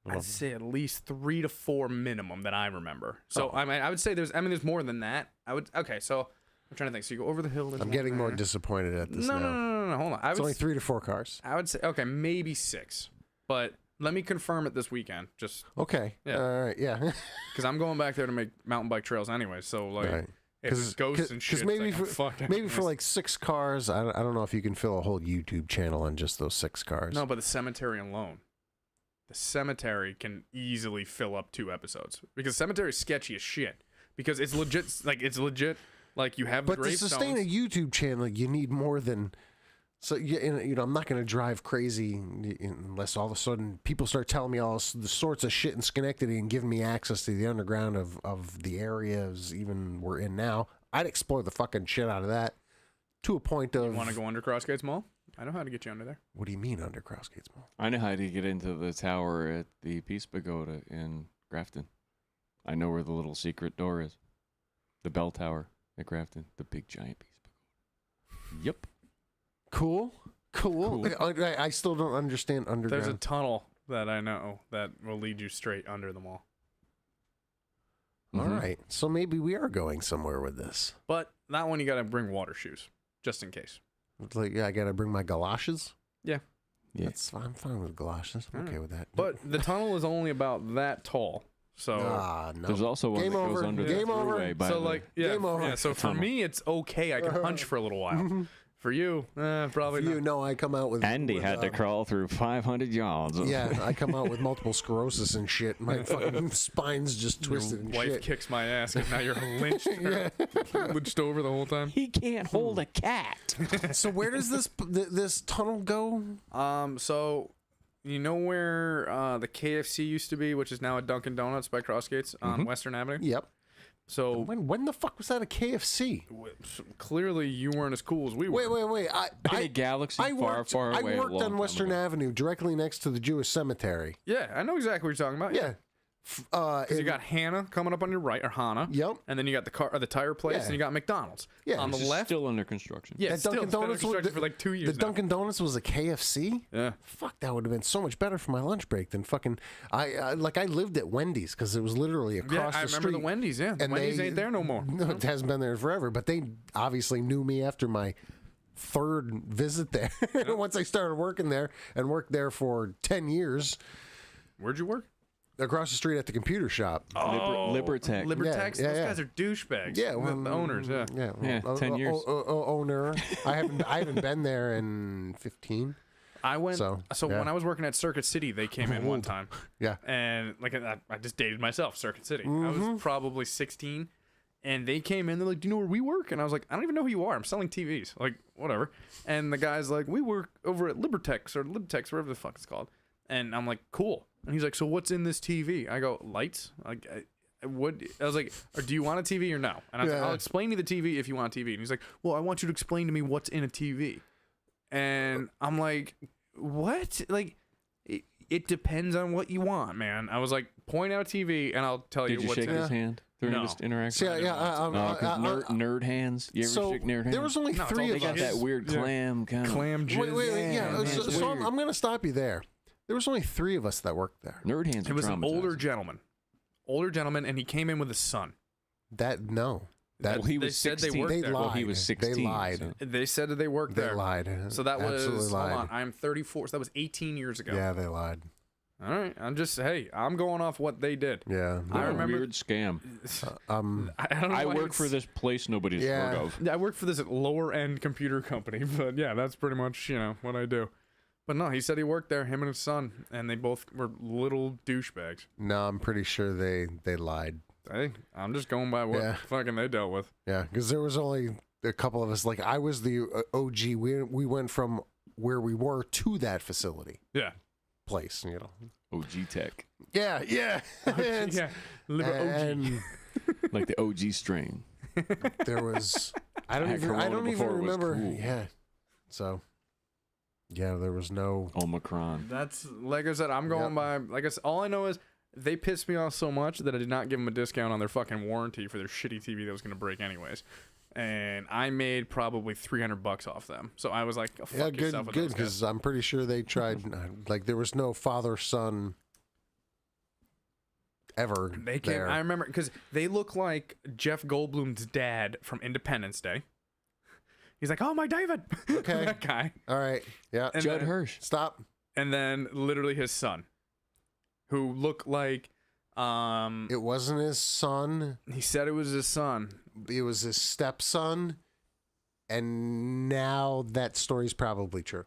I'd say at least 3 to 4 minimum that I remember. So I mean, I would say there's more than that. Okay, so I'm trying to think. So you go over the hill. there's I'm one getting more there. disappointed at this No, now. no, hold on. It's only 3 to 4 cars. I would say okay, maybe 6, but let me confirm it this weekend, just Okay. Yeah. All right. Yeah. because I'm going back there to make mountain bike trails anyway. So like, Right. if it's ghosts and shit, maybe it's like, for fuck it. maybe for like 6 cars, I don't know if you can fill a whole YouTube channel on just those 6 cars. no, but the cemetery alone. The cemetery can easily fill up 2 episodes because cemetery is sketchy as shit. Because it's legit, like you have the But to gravestones. sustain a YouTube channel, you need more than. So you know, I'm not going to drive crazy unless all of a sudden people start telling me all the sorts of shit in Schenectady and giving me access to the underground of the areas even we're in now. I'd explore the fucking shit out of that to a point of. You want to go under Crossgates Mall? I know how to get you under there. What do you mean under Crossgates Mall? I know how to get into the tower at the Peace Pagoda in Grafton. I know where the little secret door is. The bell tower at Grafton. The big giant Peace Pagoda. Yep. Cool. I still don't understand underground. There's a tunnel that I know that will lead you straight under the mall. All Mhm. right, so maybe we are going somewhere with this. But that one you got to bring water shoes just in case. It's like, yeah, I gotta bring my galoshes. Yeah. Yeah. I'm fine with galoshes. I'm okay with that. But the tunnel is only about that tall. So no. There's also one Game that goes over. under Game the over. thruway by so the, like yeah, Game over. yeah. So for tunnel. me it's okay. I can hunch for a little while. For you, probably you not. know, I come out with. Andy with, had to crawl through 500 yards. Yeah, I come out with multiple sclerosis and shit. My fucking spine's just twisted Your and wife shit. kicks my ass and now you're lynched, lynched over the whole time. He can't hold a cat. So where does this tunnel go? So you know where the KFC used to be, which is now a Dunkin' Donuts by Crossgates on Western Avenue. Yep. So When the fuck was that a KFC? clearly you weren't as cool as we were. Wait. In a galaxy far away. I worked a long on time Western ago. Avenue, directly next to the Jewish cemetery. Yeah, I know exactly what you're talking about. Yeah. Because you got Hannah coming up on your right, or Hannah. Yep. And then you got the tire place, Yeah. and you got McDonald's. Yeah, On the which is left. Still under construction. Yeah, That still, Dunkin' it's been under Donuts was- construction for like 2 years The now. Dunkin' Donuts was a KFC. Yeah. Fuck, that would have been so much better for my lunch break than fucking. I lived at Wendy's because it was literally across Yeah, the I street. remember the Wendy's. Yeah, And Wendy's they- ain't there no more. No, it hasn't been there forever. But they obviously knew me after my 3rd visit there. Once I started working there and worked there for 10 years, Where'd you work? across the street at the computer shop. Libertech. Libertex. Yeah, Those yeah. guys are douchebags. Yeah, the owners. Yeah. Yeah, Yeah, 10 years. Owner. I haven't been there in 15. I went. So, So yeah. when I was working at Circuit City, they came in one time, Yeah. and like I just dated myself. Circuit City. I Mm-hmm. was probably 16, and they came in. They're like, "Do you know where we work?" And I was like, "I don't even know who you are. I'm selling TVs. Like whatever." And the guy's like, "We work over at Libertex or Libtex, whatever the fuck it's called." And I'm like, "Cool." And he's like, "So what's in this TV?" I go, "Lights." Like, I was like, "Or do you want a TV or no?" And I was like, Yeah. "I'll explain you the TV if you want a TV." And he's like, "Well, I want you to explain to me what's in a TV." And I'm like, "What?" Like, it depends on what you want, man. I was like, "Point out a TV, and I'll tell Did you what's shake in his it." hand during No. this interaction? See, Nerd hands. You ever so shake nerd hands? there was only No, it's 3 all of They got us. that weird Yeah. clam kind of. Clam jizz. Wait. Yeah. man, So, it's so weird. I'm going to stop you there. There was only 3 of us that worked there. Nerd hands. It are was an older traumatizing. gentleman, and he came in with his son. That no. That Well, he they was said they 16. worked They there. lied. Well, he was 16. They lied. so- They said that they worked They there. lied. So that was Absolutely hold lied. on. I'm 34. So that was 18 years ago. Yeah, they lied. All right, I'm going off what they did. Yeah. I What a remember- weird scam. I don't know. I why work for this place nobody's Yeah. heard of. Yeah, I work for this lower end computer company, but yeah, that's pretty much what I do. But no, he said he worked there, him and his son, and they both were little douchebags. No, I'm pretty sure they lied. Hey, I'm just going by what Yeah. fucking they dealt with. Yeah, because there was only a couple of us. Like, I was the OG. We went from where we were to that facility Yeah. place, OG Tech. Yeah. yeah. Live OG. And Like the OG strain. there was I don't Had even Corona before it was remember. cool. Yeah. So yeah, there was no. Omicron. That's like I said. I'm going by all I know is they pissed me off so much that I did not give them a discount on their fucking warranty for their shitty TV that was gonna break anyways. And I made probably $300 off them. So I was like, oh, fuck Yeah, yourself with good, those guys. because I'm pretty sure they tried. Like, there was no father son ever. They came. there. I remember because they look like Jeff Goldblum's dad from Independence Day. He's like, "Oh my David," Okay. that guy. All right. Yeah. And Judd then, Hirsch. Stop. and then literally his son, who looked like, It wasn't his son. he said it was his son. It was his stepson. And now that story's probably true.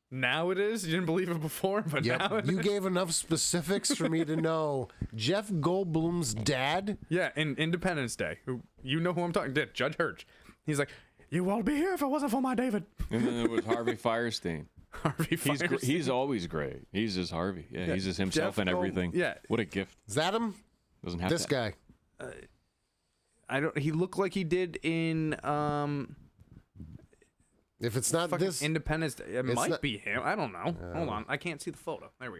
Now it is. You didn't believe it before, but now it You is. gave enough specifics for me to know Jeff Goldblum's dad. Yeah, in Independence Day, who who I'm talking to, Judge Hirsch. He's like, "You won't be here if it wasn't for my David." And then there was Harvey Firestein. Harvey Firestein. He's always great. He's just Harvey. Yeah, he's just himself Jeff and Gold- everything. yeah. What a gift. Is that him? Doesn't have This to. guy. I don't. He looked like he did in If it's not fucking this, Independence Day. It it's might not- be him. I don't know. Hold on. I can't see the photo. There we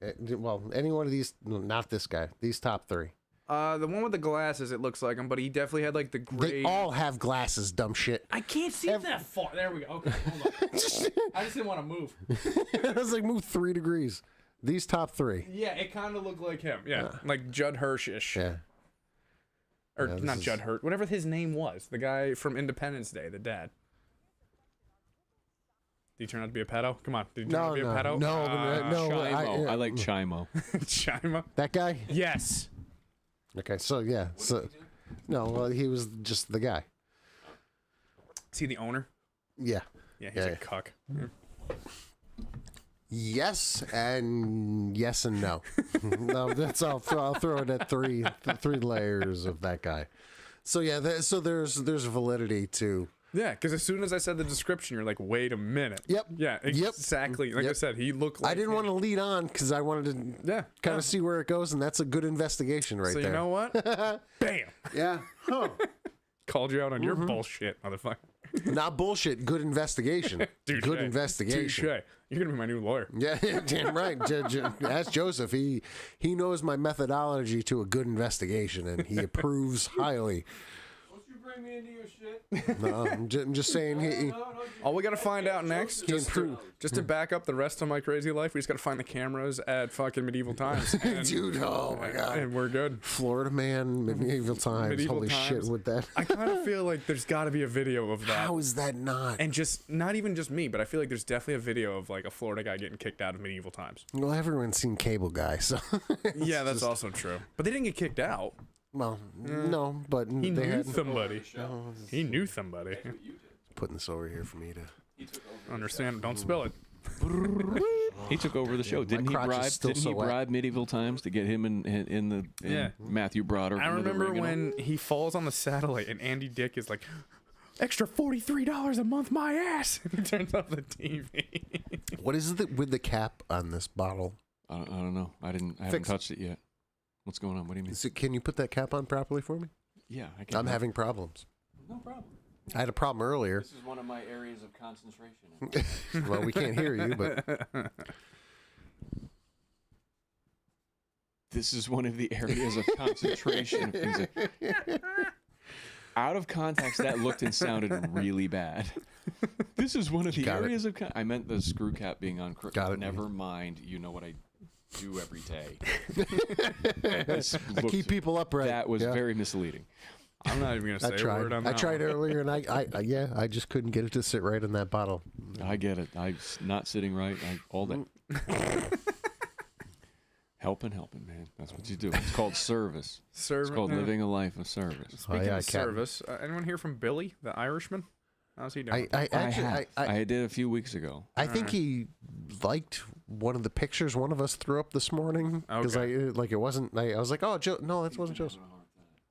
go. well, any one of these, no, not this guy. These top three. The one with the glasses, it looks like him, but he definitely had like the gray. They all have glasses, dumb shit. I can't see that far. There we go. Okay, hold on. I just didn't want to move. I was like, move 3 degrees. These top three. Yeah, it kind of looked like him. Yeah, like Judd Hirsch-ish. Yeah. Or Yeah, this not is- Judd Hirsch, whatever his name was. The guy from Independence Day, the dad. Did he turn out to be a pedo? Come on. Did he turn out to be a pedo? No, no. Chimo. I like Chimo. Chima? That guy? Yes. Okay, so yeah. So, no, well, he was just the guy. Is he the owner? Yeah. Yeah, he's Yeah. a cuck. Yes and yes and no. No, that's I'll throw it at three layers of that guy. So yeah, so there's validity to. Yeah, because as soon as I said the description, you're like, wait a minute. Yep. Yeah, Yep. exactly. Like I Yep. said, he looked like I didn't want to lead on because I wanted to Yeah. kind of see where it goes, and that's a good investigation right So there. you know what? Bam. Yeah. Huh. Called you out on Mm-hmm. your bullshit, motherfucker. Not bullshit. Good investigation. Touche. Good investigation. Touche. You're gonna be my new lawyer. Yeah, damn right. Ask Joseph. He knows my methodology to a good investigation, and he approves highly. Don't you bring me into your shit. No, I'm just saying. All we gotta find out next, just to back up the rest of my crazy life, we just gotta find the cameras at fucking medieval times. And, Dude, oh my god. and we're good. Florida man, medieval times. Medieval Holy shit, times. with that. I kind of feel like there's got to be a video of that. How is that not? And just not even just me, but I feel like there's definitely a video of like a Florida guy getting kicked out of medieval times. Well, everyone's seen Cable Guy, so. Yeah, that's also true. But they didn't get kicked out. Well, no, but He they knew had somebody. He knew somebody. putting this over here for me to. Understand? Don't spill it. He took over the show. Didn't he crotch is bribe? still Didn't so he wet. bribe Medieval Times to get him in Yeah. Matthew Broderick? I into the remember ring and all? when he falls on the satellite and Andy Dick is like, extra $43 a month, my ass. And he turns off the TV. What is it with the cap on this bottle? I don't know. I haven't Fix it. touched it yet. What's going on? What do you mean? Can you put that cap on properly for me? Yeah, I can. I'm having problems. no problem. I had a problem earlier. This is one of my areas of concentration. Well, we can't hear you, but This is one of the areas of concentration. Of things that- out of context, that looked and sounded really bad. This is one of the Got it. areas of. I meant the screw cap being on. Got it. Never mind. You know what I do every day. I keep people upright. That was Yeah. very misleading. I'm not even going to I say a tried. word on I that tried one. earlier, and I just couldn't get it to sit right in that bottle. I get it. I'm not sitting right all day. Helping, man. That's what you do. It's called service. Service. It's called living a life of service. Speaking of service, anyone hear from Billy, the Irishman? How's he doing? I did a few weeks ago. I think he liked one of the pictures one of us threw up this morning because it wasn't. I was like, oh, Joe, no, that wasn't Joseph.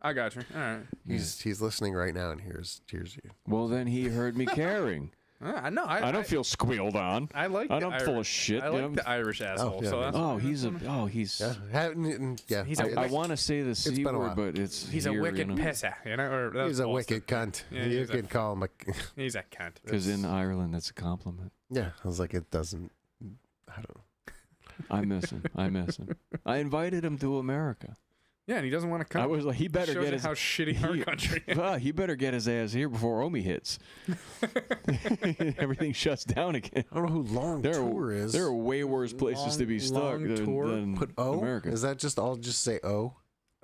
I got you. All right. He's listening right now and here's you. Well, then he heard me caring. I know. I don't feel squealed on. I like. I'm full of shit. I like the Irish asshole. He's. Yeah. I want to say the C word, but he's a wicked pisser. You know, or he's a wicked cunt. Yeah, you can call him a. He's a cunt. Because in Ireland, that's a compliment. Yeah, I was like, it doesn't. I don't know. I miss him. I invited him to America. Yeah, and he doesn't want to come. I was like, he better Shows get his. How shitty our country is. He better get his ass here before Omi hits. Everything shuts down again. I don't know who Long Tour is. There are way worse places to be stuck than Put O? America. Is that just? I'll just say O.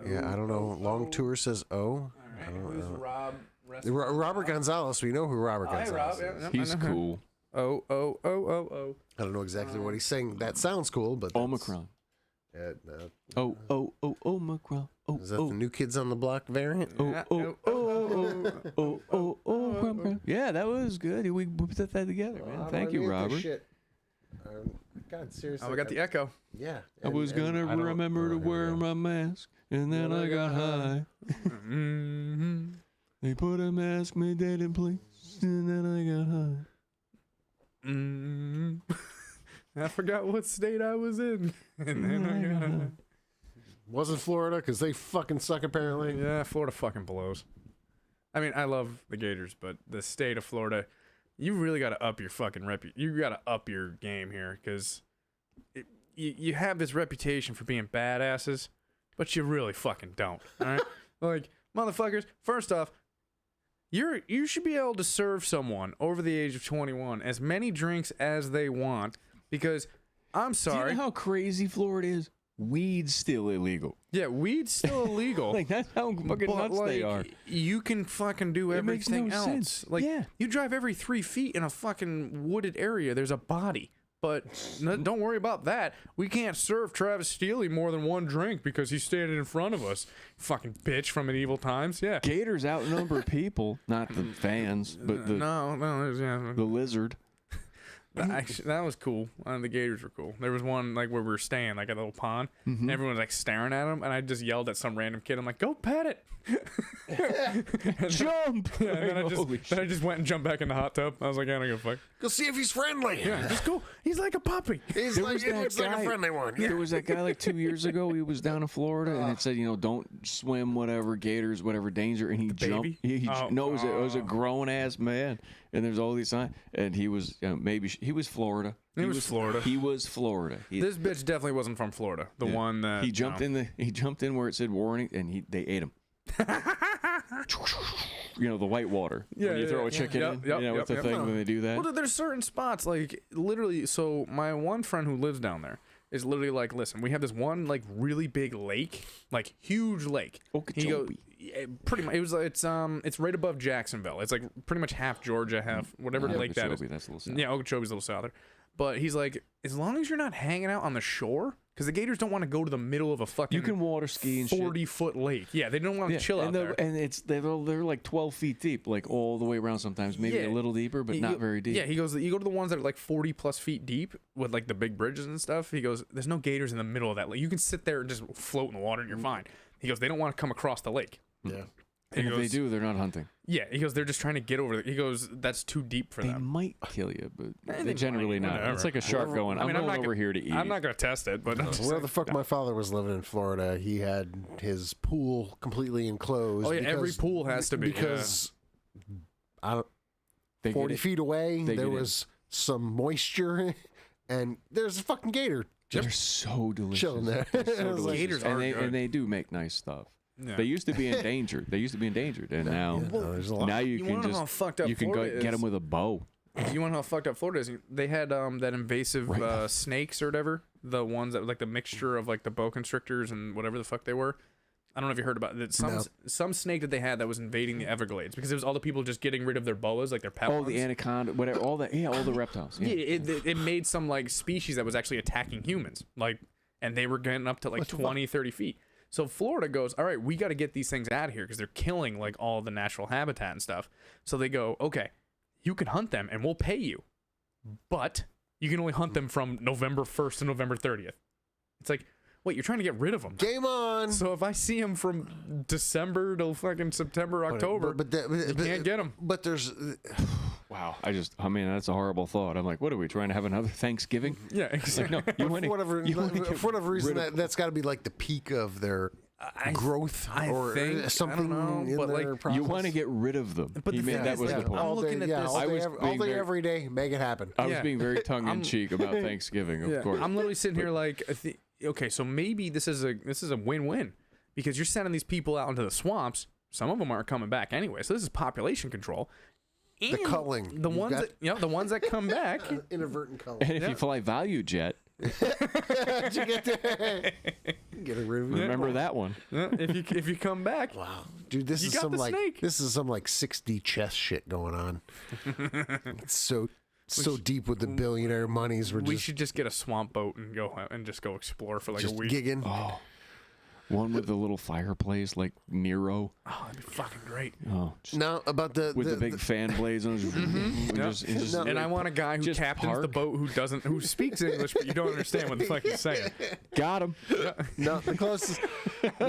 Yeah, I don't know. Long Tour says O. All right, who's Rob? Robert Gonzalez. We know who Robert Hi, Gonzalez Rob. is. Yeah, He's cool. Oh. I don't know exactly what he's saying. That sounds cool, but Omicron. No. Omicron. Is that the New Kids on the Block variant? Yeah, that was good. We put that together, man. Thank you, Robert. God, seriously. Oh, we got the echo. Yeah. I was gonna remember to wear my mask, and then I got high. They put a mask, made that in place, and then I got high. I forgot what state I was in. And then I got high. Wasn't Florida, because they fucking suck, apparently. Yeah, Florida fucking blows. I mean, I love the Gators, but the state of Florida, you really got to up your fucking you got to up your game here, because you have this reputation for being badasses, but you really fucking don't. All right, like motherfuckers. First off, you should be able to serve someone over the age of 21 as many drinks as they want, because I'm sorry. Do you know how crazy Florida is? Weed's still illegal. Yeah, weed's still illegal. Like, that's how fucking nuts they are. You can fucking do everything else. Sense. Like, yeah. You drive every 3 feet in a fucking wooded area, there's a body. But don't worry about that. We can't serve Travis Steele more than one drink because he's standing in front of us. Fucking bitch from medieval times. Yeah. Gators outnumber people, not the fans, but the lizard. Actually, that was cool. The Gators were cool. There was one like where we were staying, like at a little pond, and everyone was like staring at him, and I just yelled at some random kid. I'm like, "Go pet it!" Jump! Yeah, and then I just went and jumped back in the hot tub. I was like, "I don't give a fuck." Go see if he's friendly. Yeah, just go. He's like a puppy. He's like a friendly one. Yeah. There was that guy like 2 years ago. He was down in Florida, and it said, don't swim, whatever, gators, whatever danger. And he jumped. It was a grown ass man. And there's all these signs, and he was he was Florida. He was Florida. This bitch definitely wasn't from Florida. The one that he jumped in where it said warning, and they ate him. The white water. Yeah, when you throw a chicken in. With the thing when they do that. Well, there's certain spots like literally. So my one friend who lives down there is literally like, listen, we have this one like really big lake, like huge lake. Okeechobee. Pretty much, it's right above Jacksonville. It's like pretty much half Georgia, half whatever lake that is. That's a little south. Yeah, Okeechobee's a little souther. But he's like, as long as you're not hanging out on the shore, because the Gators don't want to go to the middle of a fucking you can water ski and 40-foot lake. Yeah, they don't want to chill out there. And they're like 12 feet deep, like all the way around. Sometimes maybe a little deeper, but not very deep. Yeah, he goes. You go to the ones that are like 40+ feet deep with like the big bridges and stuff. He goes, there's no Gators in the middle of that lake. You can sit there and just float in the water and you're fine. He goes, they don't want to come across the lake. Yeah. And if they do, they're not hunting. Yeah, he goes, they're just trying to get over it. He goes, that's too deep for them. They might kill you, but they generally not. Whatever. It's like a shark going, I'm going over here to eat. I'm not going to test it, but where the fuck my father was living in Florida, he had his pool completely enclosed. Oh yeah, every pool has to be. Because 40 feet away, there was some moisture, and there's a fucking gator. They're so delicious. Chilling there. Gators are good. And they do make nice stuff. Yeah. They used to be endangered. And now you can get them with a bow. You want to know how fucked up Florida is? They had that invasive snakes or whatever, the ones that like the mixture of like the boa constrictors and whatever the fuck they were. I don't know if you heard about it. Some snake that they had that was invading the Everglades because it was all the people just getting rid of their boas, like their pet ones. The anaconda, whatever, all the reptiles. Yeah, it made some like species that was actually attacking humans. Like and they were getting up to like 20, 30 feet. So Florida goes, all right, we got to get these things out of here because they're killing like all the natural habitat and stuff. So they go, okay, you can hunt them and we'll pay you, but you can only hunt them from November 1st to November 30th. It's like, wait, you're trying to get rid of them. Game on. So if I see them from December till fucking September, October, you can't get them. But there's... Wow. I mean, that's a horrible thought. I'm like, what are we trying to have another Thanksgiving? Yeah, exactly. Like, no, you want for whatever reason, that's got to be like the peak of their growth or think, something I don't know, in but their like, process. You want to get rid of them. But That was the point. I'm looking at this. all day, every day, make it happen. I was being very tongue-in-cheek about Thanksgiving, of course. I'm literally sitting here like, okay, so maybe this is a win-win because you're sending these people out into the swamps. Some of them aren't coming back anyway, so this is population control. And the culling. The ones the ones that come back. Inadvertent culling. And if you fly Value Jet, Did you get there? Get a review. remember that one. If you come back, Wow, dude, this You is got some the like snake. this is some like 6D chess shit going on. It's so deep with the billionaire monies. we should just get a swamp boat and go and just go explore for like just a week. gigging. Oh, one with the little fireplace like Nero. Oh, that'd be fucking great. Oh, just Now about with the big fan blades on his. And I want a guy who just captains the park. boat who speaks English, but you don't understand what the fuck he's saying. Got him. No, the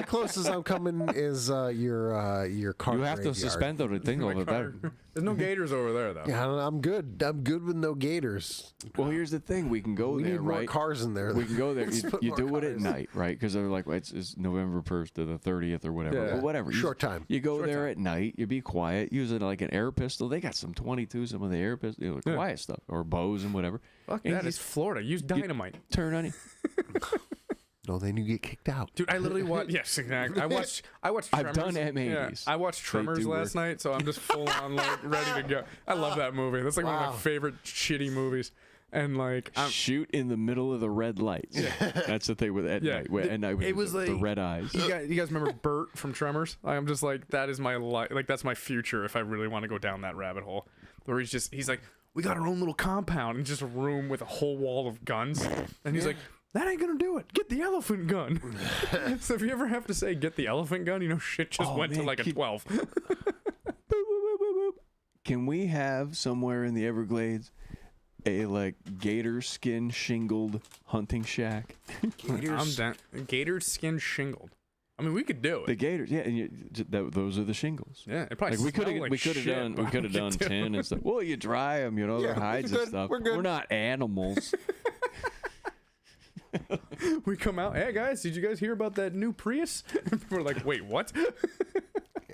closest I'm coming is your car. You have to suspend the thing over there. There's no gators over there though. Yeah, I'm good. I'm good with no gators. Well, here's the thing: we can go We there, need more right? cars in there. We can go there. Let's You, put you more do it at cars. night, right? Because they're like, well, it's November 1st to the 30th or whatever. Yeah. But whatever. Short time. You go there at night. You be quiet. Use it like an air pistol. They got some 22, some of the air pistols, quiet stuff, or bows and whatever. Fuck And that. you It's Florida. Use dynamite. turn on it. No, then you get kicked out. Dude, I literally watched. Yes, exactly. I watched. I've Tremors. done M80s. I watched They Tremors do last night, so I'm just full on like ready to go. I love that movie. That's like one of Wow. my favorite shitty movies. And like, Shoot in the middle of the red lights. That's the thing with at night. At night with it was the like- red eyes. you guys remember Bert from Tremors? I'm just like, that is my life. Like that's my future if I really want to go down that rabbit hole. Where he's like, we got our own little compound and just a room with a whole wall of guns. And he's like, that ain't gonna do it. Get the elephant gun. So if you ever have to say get the elephant gun, you know shit just went to man, like a 12. Boop, boop, boop, boop, boop. Can we have somewhere in the Everglades a like gator skin shingled hunting shack? I'm down. Gator skin shingled. I mean, we could do The it. gators, yeah, and those are the shingles. Yeah, it probably Like we could have, like we could have shit, done, but we could have done could do it. tin and stuff. Well, you dry them, you know, their Yeah, hides we're and good, stuff. we're good. not animals. We come out, hey guys, did you guys hear about that new Prius? We're like, wait, what?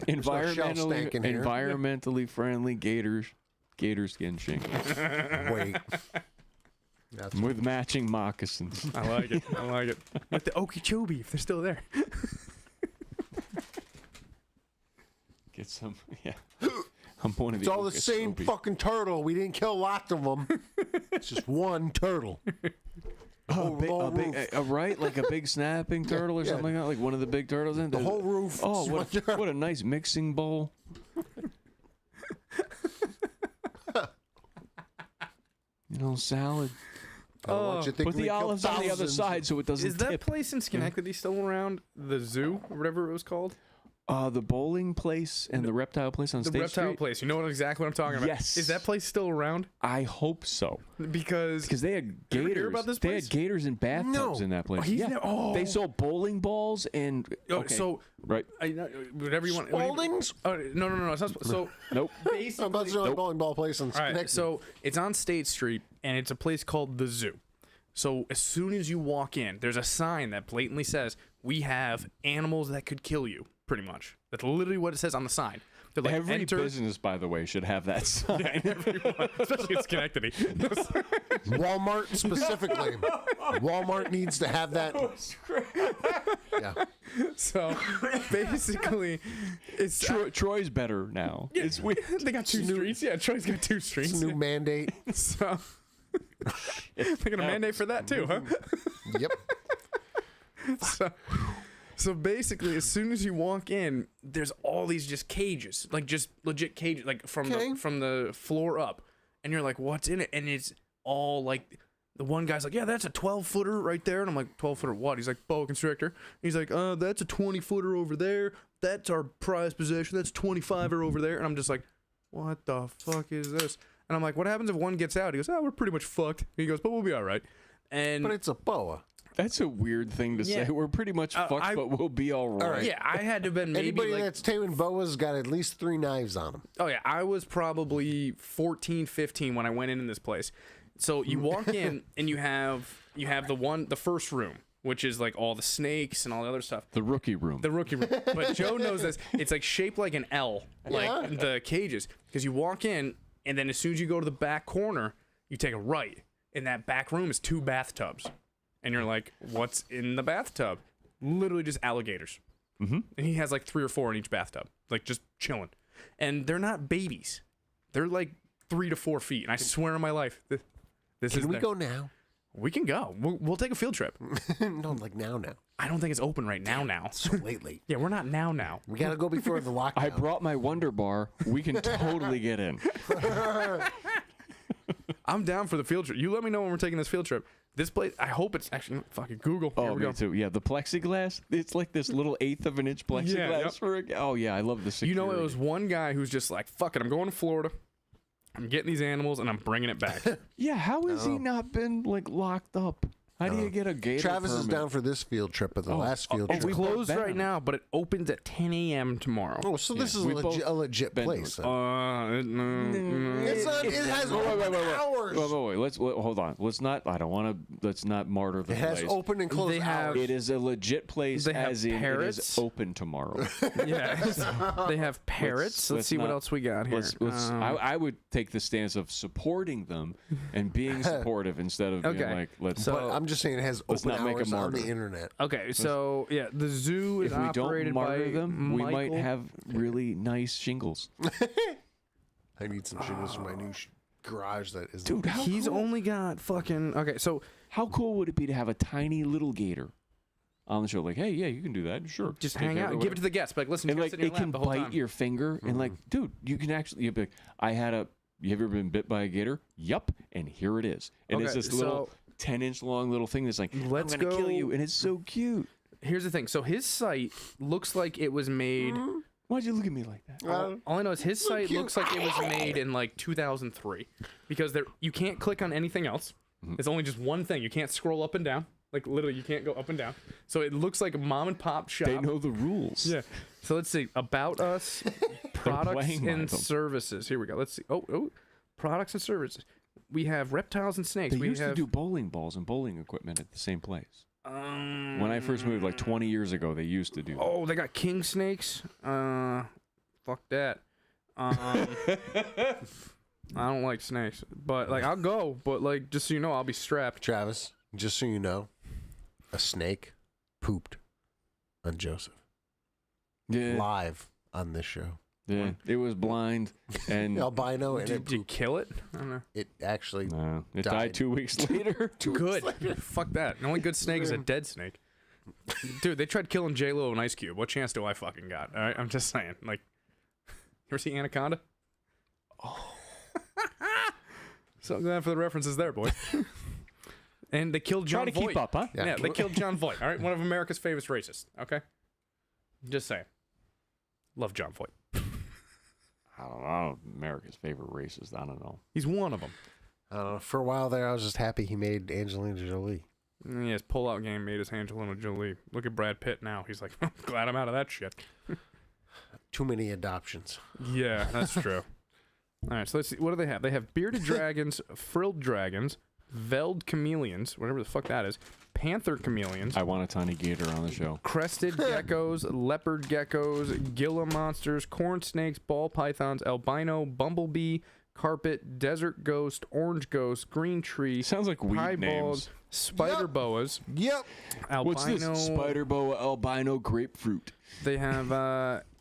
Environmentally friendly gator skin shingles Wait. That's with matching moccasins. I like it. I like it. Like the Okeechobee, if they're still there. Get some, yeah. I'm one of It's all the same Okeechobee. fucking turtle. We didn't kill lots of them. It's just one turtle. Oh, whole roof. right? Like a big snapping turtle or yeah. something like that? Like one of the big turtles in The whole roof. Oh, is what one a, turtle. what a nice mixing bowl. You know, salad. I don't want you Put thinking we the killed olives on the other thousands. side so it doesn't Is that tip. place in Schenectady still around? The zoo, or whatever it was called? The bowling place and the reptile place on The State reptile Street? place. You know exactly what I'm talking about. Yes. Is that place still around? I hope so. Because Because they had You ever gators. hear about this They place? had gators in bathtubs No. in that place. he's yeah. there- oh. They sold bowling balls and okay. so right. whatever you want. Spaldings? Oh, no. It's not, so Nope. I'm about to say Nope. bowling ball place in all Schenectady. right, so it's on State Street, and it's a place called the Zoo. So as soon as you walk in, there's a sign that blatantly says, "We have animals that could kill you." Pretty much. That's literally what it says on the sign. They're like, Every enter, business, by the way, should have that sign. everyone, especially in Schenectady. Walmart specifically. Walmart needs to have that. Yeah. So basically, it's Troy's better now. It's we. they got two streets. Yeah, Troy's got two streets. It's a new mandate. So they're gonna mandate for that too, huh? Yep. So basically, as soon as you walk in, there's all these just cages, like just legit cages, like from Okay. the floor up, and you're like, what's in it? And it's all like The one guy's like, yeah, that's a 12-footer right there. And I'm like, 12-footer what? He's like, boa constrictor. He's like, that's a 20-footer over there. That's our prized possession. That's 25er over there. And I'm just like, what the fuck is this? And I'm like, what happens if one gets out? He goes, we're pretty much fucked. He goes, but we'll be all right. But it's a boa. That's a weird thing to say. We're pretty much fucked, but we'll be all right. Yeah, I had to have been maybe Anybody like, that's taming boas got at least 3 knives on them. oh yeah, I was probably 14, 15 when I went in this place. So you walk in and you have the first room, which is like all the snakes and all the other stuff. The rookie room. The rookie room. But Joe knows this. It's like shaped like an L, like the cages. Because you walk in, and then as soon as you go to the back corner, you take a right. And that back room is 2 bathtubs. And you're like, what's in the bathtub? Literally just alligators. Mm-hmm. And he has like 3 or 4 in each bathtub, like just chilling. And they're not babies. They're like 3 to 4 feet. And I swear on my life, Can we go now? We can go. We'll take a field trip. No, like now. I don't think it's open right now. So lately. Yeah, we're not now. We got to go before the lockdown. I brought my Wonder Bar. We can totally get in. I'm down for the field trip. You let me know when we're taking this field trip. This place, I hope it's actually fucking Google. Oh, me too. Yeah, the plexiglass. It's like this little 1/8 of an inch plexiglass for a. Oh yeah, I love the security. You know, it was one guy who's just like, "Fuck it, I'm going to Florida. I'm getting these animals and I'm bringing it back." Yeah, how has he not been like locked up? How do you get a gator Travis is permit? down for this field trip, but the last field It's trip. closed right now, but it opens at 10 a.m. tomorrow. Oh, so this is a legit place. It's not. It has open hours. Wait. Let's hold on. Let's not. I don't want to. Let's not martyr the It has place. open and closed They have- hours. It is a legit place, They have as in it parrots. is open tomorrow. Yeah, they have parrots. Let's see what else we got here. I would take the stance of supporting them and being supportive instead of being Okay. like, let's. But I'm just saying it has let's open not make a hours on martyr. the internet. Okay, so yeah, the zoo is if we don't operated martyr by them, we might Michael. have really nice shingles. I need some shingles for my new garage that is. Dude, how He's cool, only got fucking. Okay, so how cool would it be to have a tiny little gator on the show? Like, hey, yeah, you can do that. Sure. just Take hang care out of and give it to the guests. Like, listen, and you like sit in it your lap can the whole bite time. your finger and like, dude, you can actually. You'd be like, you ever been bit by a gator? Yup, and here it is. And it's Okay, this little 10-inch long little thing that's like, Let's I'm gonna kill go- you, and it's so cute. Here's the thing. So his site looks like it was made. Why'd you look at me like that? All I know is his site looks like it was made in like 2003, because you can't click on anything else. It's only just one thing. You can't scroll up and down. Like literally, you can't go up and down. So it looks like a mom and pop shop. They know the rules. Yeah. So let's see. About us, products playing by and them. services. Here we go. Let's see. Oh, products and services. We have reptiles and snakes. They we used have to do bowling balls and bowling equipment at the same place. When I first moved, like 20 years ago, they used to do that. Oh, they got king snakes. Fuck that. I don't like snakes, but like I'll go. But like, just so you know, I'll be strapped. Travis, just so you know, a snake pooped on Joseph Yeah, live on this show. yeah. It was blind, and Albino, and Did you kill it? I don't know. it actually no, it Died. died 2 weeks later. Good. Fuck that. The only good snake is a dead snake. Dude, they tried killing J-Lo and Ice Cube. What chance do I fucking got? All right, I'm just saying. Like, you ever see Anaconda? Oh. So glad for the references there, boy. And they killed John Try to Voight. keep up, huh? Yeah, they killed John Voight. All right, one of America's favorite racists. Okay, just saying. Love John Voight. I don't know. America's favorite racist. I don't know. He's one of them. I don't know. For a while there, I was just happy he made Angelina Jolie. Yeah, his pull-out game made us Angelina Jolie. Look at Brad Pitt now. He's like, glad I'm out of that shit. Too many adoptions. Yeah, that's true. All right, so let's see. What do they have? They have bearded dragons, frilled dragons, veld chameleons, whatever the fuck that is, panther chameleons, I want a tiny gator on the show. crested geckos, leopard geckos, Gila monsters, corn snakes, ball pythons, albino, bumblebee, carpet, desert ghost, orange ghost, green tree, Sounds like weed piebalgs, names. spider Yep. boas, Yep. albino. What's this? Spider boa albino grapefruit. They have Just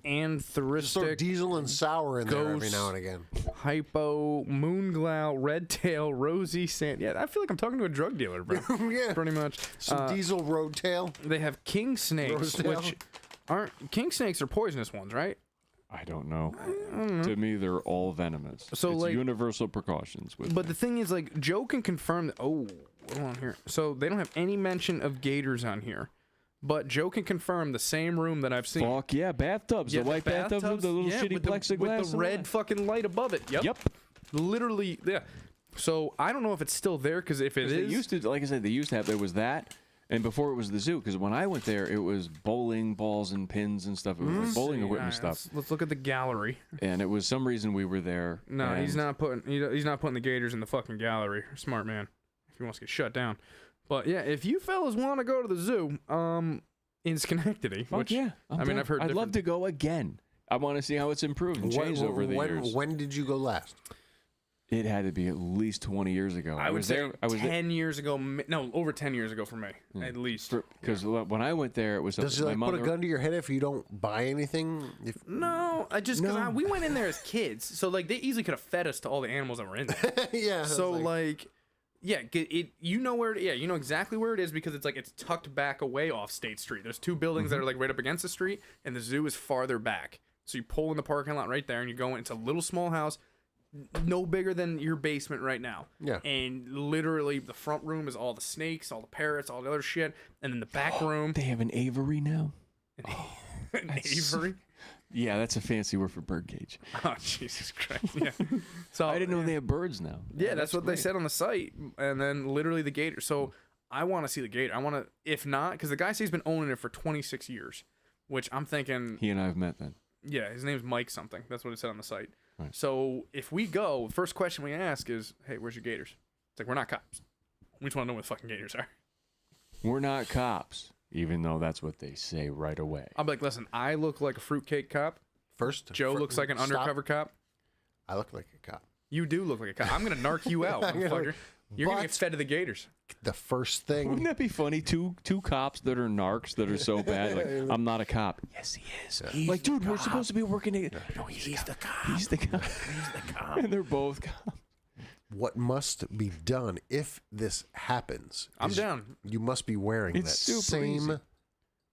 throw anthristic, diesel and sour in there every ghost. now and again. hypo, moonglow, red tail, rosy sand. Yeah, I feel like I'm talking to a drug dealer, bro. Yeah. Pretty much. Some diesel road tail. They have king snakes, Rosetail? which aren't king snakes are poisonous ones, right? I don't know. To me, they're all venomous. So, it's like- universal precautions with But the thing is, like, Joe can confirm that. Oh, Hold on here. So they don't have any mention of gators on here. But Joe can confirm the same room that I've seen. Fuck yeah, bathtubs. Yeah, the white bathtubs with the little shitty plexiglass. With the red fucking light above it. Yep. Literally, yeah. So I don't know if it's still there, because if it is... They used to, like I said, they used to have, there was that, and before it was the zoo, because when I went there, it was bowling balls and pins and stuff. It was like bowling equipment stuff. Let's look at the gallery. And it was some reason we were there. No, he's not putting the gators in the fucking gallery. Smart man. If he wants to get shut down. But yeah, if you fellas want to go to the zoo, in Schenectady, Fuck which yeah, I mean, I've heard. I'd love to go again. I want to see how it's improved and changed over the years. When did you go last? It had to be at least 20 years ago. I was there. I was 10 years ago. No, over 10 years ago for me, at least. Because when I went there, it was. Does it put a gun to your head if you don't buy anything? No, because we went in there as kids, so like they easily could have fed us to all the animals that were in there. Yeah. So like. Yeah, you know where you know exactly where it is, because it's tucked back away off State Street. There's two buildings that are like right up against the street, and the zoo is farther back. So you pull in the parking lot right there, and you go in. It's a little small house, no bigger than your basement right now. Yeah. And literally the front room is all the snakes, all the parrots, all the other shit, and then the back room. They have an aviary now. An aviary. Yeah, that's a fancy word for birdcage. Oh, Jesus Christ. Yeah. So I didn't know they have birds now. Yeah, that's what they said on the site. And then literally the gator. So I want to see the gator. I want to, if not, because the guy says he's been owning it for 26 years, which I'm thinking. He and I have met then. Yeah, his name's Mike something. That's what it said on the site. Right. So if we go, the first question we ask is, hey, where's your gators? It's like, we're not cops. We just want to know where the fucking gators are. We're not cops. Even though that's what they say right away. I'm like, listen, I look like a fruitcake cop. Joe looks like an undercover cop. I look like a cop. You do look like a cop. I'm going to narc you out, motherfucker. You're going to get fed to the gators. The first thing... Wouldn't that be funny? Two cops that are narcs that are so bad. Like, I'm not a cop. Yes, he is. He's like, dude, we're supposed to be working together. No, he's the cop. He's the cop. He's the cop. And they're both cops. What must be done if this happens? I'm down. You must be wearing that same... Easy.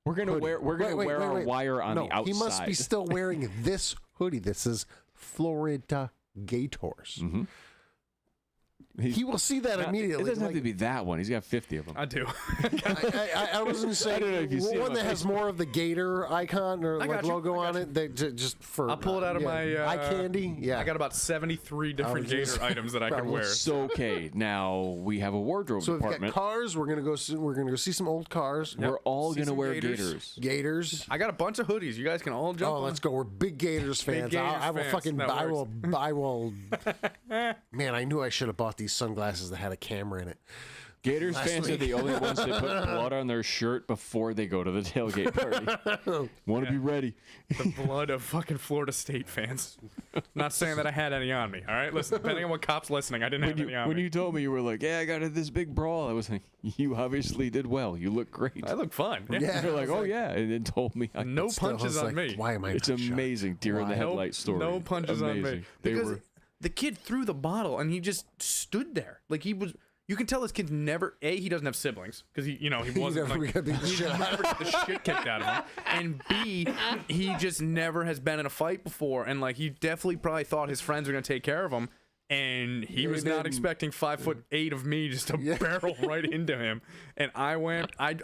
We're gonna wear our wire on the outside. He must be still wearing this hoodie that says Florida Gators. Mm-hmm. He will see that immediately. It doesn't have to be that one. He's got 50 of them. I do. I wasn't saying one that has more of the gator icon or like logo on it. They just for I'll pull it out of my eye candy. Yeah, I got about 73 different gator items that I can wear. So okay, now we have a wardrobe department. We've got cars. We're gonna go see some old cars. We're all gonna wear gators. Gators. I got a bunch of hoodies. You guys can all jump. Oh, let's go. We're big Gators fans. I will fucking. I will. Man, I knew I should have bought these sunglasses that had a camera in it. Gators fans are the only ones that put blood on their shirt before they go to the tailgate party. Want to be ready. The blood of fucking Florida State fans. Not saying that I had any on me, all right? Listen, depending on what cop's listening, I didn't have any on me. When you told me, you were like, yeah, I got this big brawl, I was like, you obviously did well. You look great. I look fine. Yeah. You're like, oh, yeah. And then told me. No punches on me. Why am I It's amazing. Deer in the headlight story. No punches on me. Because the kid threw the bottle and he just stood there. Like he was... You can tell this kid's never he doesn't have siblings because he wasn't like, he never got the shit kicked out of him, and B, he just never has been in a fight before, and like he definitely probably thought his friends were gonna take care of him, and he was not expecting 5'8" of me just to barrel right into him, and I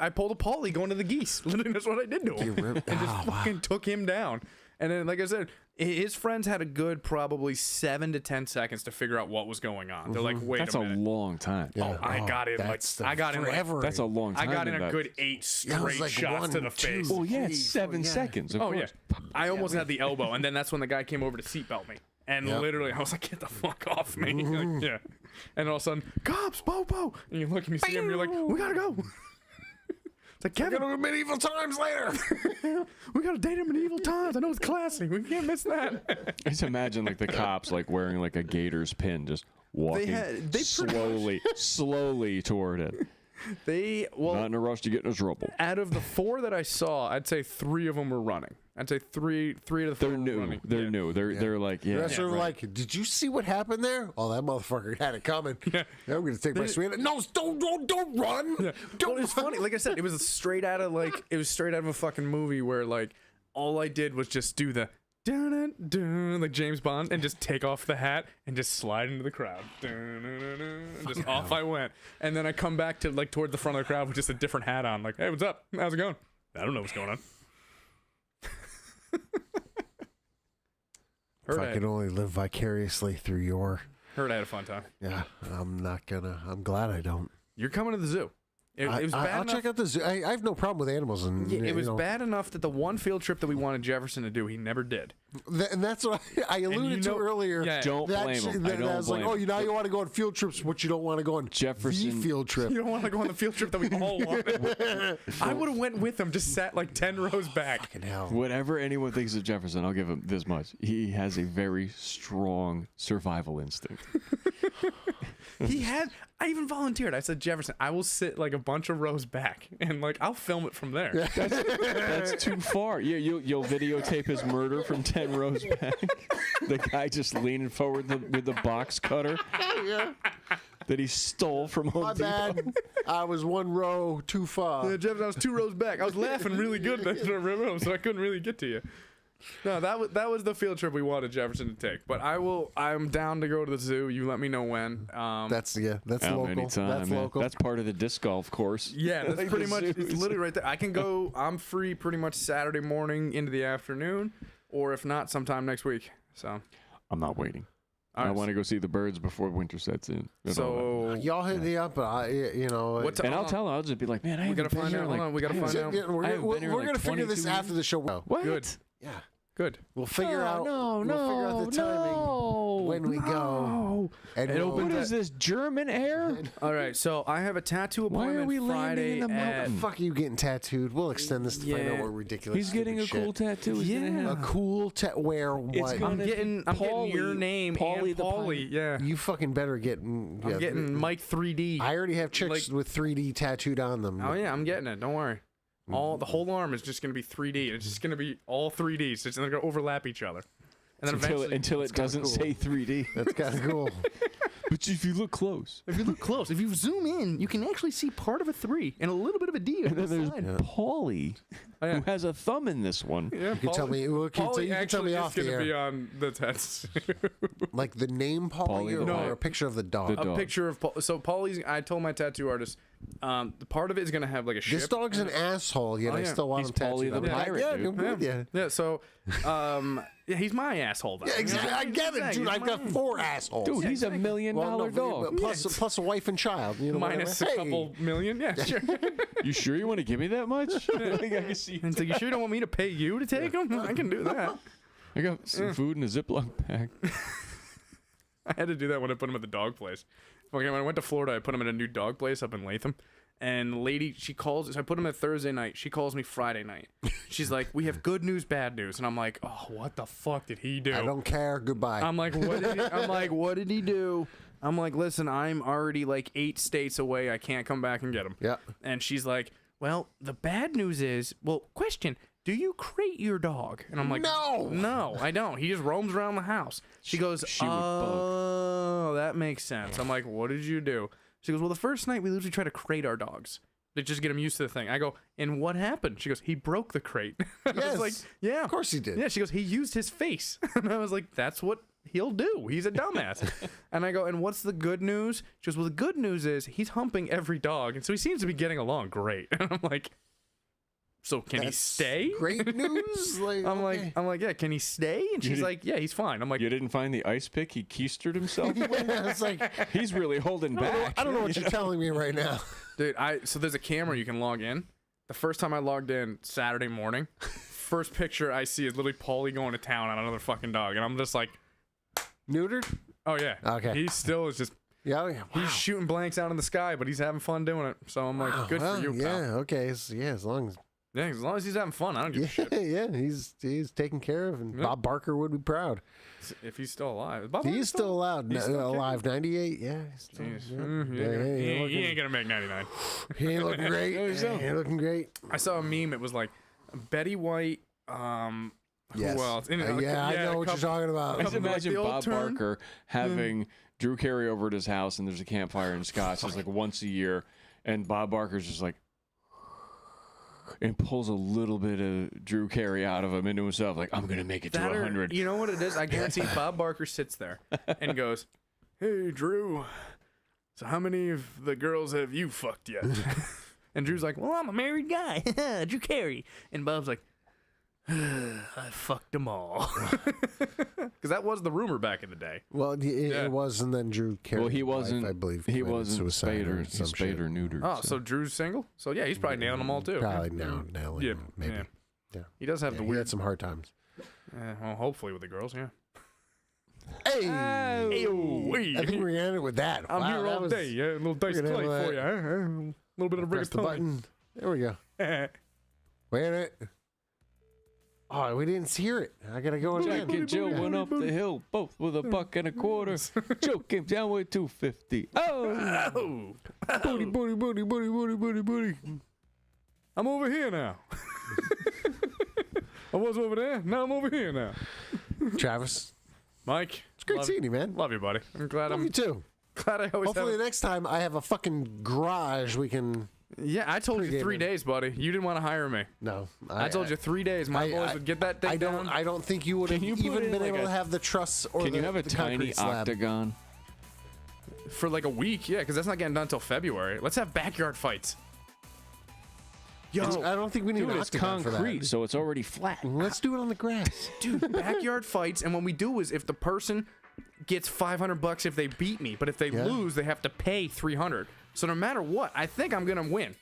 pulled a Paulie going to the geese. Literally, that's what I did to him, and just fucking took him down. And then, like I said, his friends had a good probably 7 to 10 seconds to figure out what was going on. They're like, wait a minute. That's a long time. Yeah. Oh, I got in forever. That's a long time. I got in a good 8 straight shots to the face. Well, yeah, 7 seconds. Of course. Yeah. I almost had the elbow, and then that's when the guy came over to seatbelt me. And literally, I was like, get the fuck off me. Like, yeah. And all of a sudden, cops, Popo. And you look and you see him, you're like, we gotta go. It's like, Kevin, we're gonna go to medieval times later. We gotta date in medieval times. I know it's classy. We can't miss that. I just imagine like the cops like wearing like a Gators pin, just walking slowly toward it. Not in a rush to get in trouble. Out of the 4 that I saw, I'd say 3 of them were running. I'd say three of the 4 were running. They're new. They're like, They're sort of like, did you see what happened there? Oh, that motherfucker had it coming. Yeah, I'm gonna take my sweet. No, don't run. Yeah. Don't. Well, it's funny. Like I said, it was straight out of a fucking movie where like all I did was just do the dun, like James Bond, and just take off the hat and just slide into the crowd. And just off I went. And then I come back to like toward the front of the crowd with just a different hat on. Like, hey, what's up? How's it going? I don't know what's going on. If I could only live vicariously through your... Heard I had a fun time. Yeah, I'm not gonna... I'm glad I don't. You're coming to the zoo. It was bad I'll enough. check out the zoo. I have no problem with animals. And Yeah, it was bad enough that the one field trip that we wanted Jefferson to do, he never did. And that's what I alluded to earlier. Yeah. Don't blame him. I was like, oh, now you want to go on field trips, but you don't want to go on Jefferson the field trip. You don't want to go on the field trip that we all wanted. I would have went with him, just sat like 10 rows back. Fucking hell. Whatever anyone thinks of Jefferson, I'll give him this much. He has a very strong survival instinct. I even volunteered. I said, Jefferson, I will sit like a bunch of rows back and like I'll film it from there. That's too far. Yeah, you'll videotape his murder from 10 rows back. The guy just leaning forward with the box cutter that he stole from Home My Depot. bad. I was one row too far. Yeah, Jefferson, I was 2 rows back. I was laughing really good in the room, so I couldn't really get to you. No, that was the field trip we wanted Jefferson to take. But I'm down to go to the zoo. You let me know when. That's How local. many times, That's man? local. That's part of the disc golf course. Yeah, that's Like pretty the much. zoo It's is- literally right there. I can go. I'm free pretty much Saturday morning into the afternoon, or if not, sometime next week. So I'm not waiting. all I right, want to go see the birds before winter sets in. and all that. So Y'all hit me up, but What And hold I'll on. tell him. I'll just be like, man, I We haven't gotta been find here out. like, Hold on, we gotta I find haven't- out. We're I haven't been here gonna like figure this 22 after the show. What? Good. Yeah, Good. we'll figure out. No, we'll figure out the timing when we go. And It we'll- opens What is this, German air? All right. So I have a tattoo Why appointment are we landing Friday in the What at. the fuck are you getting tattooed? We'll extend this to find out Yeah. what ridiculous. He's getting a stupid cool shit. tattoo. He's gonna Yeah. have- A cool where It's what? gonna- I'm getting your Paulie- name Paulie and the Paulie. Yeah. You fucking better get. I'm getting Mike 3D. I already have chicks like- with 3D tattooed on them. Oh yeah, I'm getting it. Don't worry. The whole arm is just gonna be 3D. It's just gonna be all 3D. So they're gonna overlap each other. And then until it kinda doesn't cool. say 3D. That's kind of cool. But if you look close, if you look close, if you zoom in, you can actually see part of a 3 and a little bit of a D on and the then there's side. Paulie, Oh, yeah. who has a thumb in this one. Yeah, You can tell me. Well, Paulie you can tell actually me is off the gonna be air. on the tattoo. Like the name Paulie, Paulie the or dog. a picture of the dog. The A dog. picture of so Paulie's. I told my tattoo artist, the part of it is gonna have like a ship. This dog's an asshole, yet Oh, I yeah. still want He's him tattooed. Paulie the on me. pirate, Yeah, dude. I'm with you. Yeah, so, yeah, he's my asshole. Though. Yeah, exactly. I get it, Exactly, dude. he's I've got mine. 4 assholes. Dude, he's $1 million Well, no, dog. plus a wife and child. You know, Minus whatever. a couple million. Yeah, sure. You sure you want to give me that much? I can see. And so you sure don't want me to pay you to take him? I can do that. I got some food in a Ziploc bag. I had to do that when I put him at the dog place. Okay, when I went to Florida, I put him at a new dog place up in Latham. And the lady, she calls, so I put him at Thursday night. She calls me Friday night. She's like, we have good news, bad news. And I'm like, oh, what the fuck did he do? I don't care. Goodbye. I'm like, what did he do? I'm like, listen, I'm already like 8 states away. I can't come back and get him. Yeah. And she's like, well, the bad news is, question, do you crate your dog? And I'm like, no, I don't. He just roams around the house. She goes, She would bug. oh, that makes sense. I'm like, what did you do? She goes, well, the first night we usually try to crate our dogs to just get them used to the thing. I go, and what happened? She goes, he broke the crate. I Yes. was like, yeah. Of course he did. Yeah, she goes, he used his face. And I was like, that's what he'll do. He's a dumbass. And I go, and what's the good news? She goes, well, the good news is he's humping every dog. And so he seems to be getting along great. And I'm like, so can he That's stay? Great news. Like, I'm okay. like, yeah, can he stay? And she's did- like, yeah, he's fine. I'm like, You didn't find the ice pick? He keistered himself? Yeah, it's like He's really holding back. I don't know what you're telling me right now. dude, so there's a camera you can log in. The first time I logged in Saturday morning, first picture I see is literally Paulie going to town on another fucking dog. And I'm just like, Neutered? oh yeah. Okay. He still is just, Yeah. Yeah. he's shooting blanks out in the sky, but he's having fun doing it. So I'm like, good Well, for you, pal. Yeah. Okay. As long as Yeah, as long as he's having fun, I don't give a shit. yeah, he's taken care of, and Yeah. Bob Barker would be proud. If he's still alive. Bob He Marley's is still alive. he's still Alive. 98. Yeah. He's still, Jeez. yeah. Mm, Yeah, he ain't gonna make 99. He ain't looking great. He ain't looking great. I saw a meme. It was like Betty White. Yes. Who else? And, Yeah, I know what you're talking about. I just Like imagine the old Bob turn. Barker having Drew Carey over at his house, and there's a campfire and scotch. It's like once a year, and Bob Barker's just like, and pulls a little bit of Drew Carey out of him into himself, like, I'm going to make it to 100. You know what it is? I guarantee Bob Barker sits there and goes, "Hey, Drew, so how many of the girls have you fucked yet?" And Drew's like, "Well, I'm a married guy, Drew Carey." And Bob's like, "I fucked them all." Because that was the rumor back in the day. Well, it was, and then Drew Carey. Well, he wasn't, I believe. he wasn't suicide or spayed or neutered. Oh, so Drew's single? So yeah, he's probably nailing them all too. Probably nailing Yeah, maybe. yeah. Yeah. He does have Yeah, the he weird. had some hard times. Well, hopefully with the girls, yeah. Hey! Hey-o-wee. I think we're going to end it with that. I'm Wow, here that all was- day. Yeah, a little dice We're gonna clay have for you. Huh? A little bit of Press the rigatoni. button. There we go. Wait a minute. Oh, we didn't hear it. I got to go Jack again. and Jill went up the hill, both with $1.25. Joe came down with $2.50. Oh! Oh, Booty, booty, booty, booty, booty, booty, booty. I'm over here now. I was over there. Now I'm over here now. Travis, Mike, it's great seeing you, man. Love you, buddy. I'm glad. Love you too. Glad I always Hopefully have. the next time I have a fucking garage we can... Yeah, I told you Pre-game 3 in. days, buddy. You didn't want to hire me. No. I told you 3 days. My boys would get that thing I don't. down. I don't think you would have Can you put even in been like able a- to have the truss or Can the you have a the tiny concrete slab. octagon? For like a week, yeah, because that's not getting done until February. Let's have backyard fights. Yo, I don't think we need Dude, an it's octagon for concrete, that. so it's already flat. Let's do it on the grass. dude, backyard fights, and what we do is if the person gets $500 if they beat me, but if they Yeah. lose, they have to pay $300. So no matter what, I think I'm gonna win.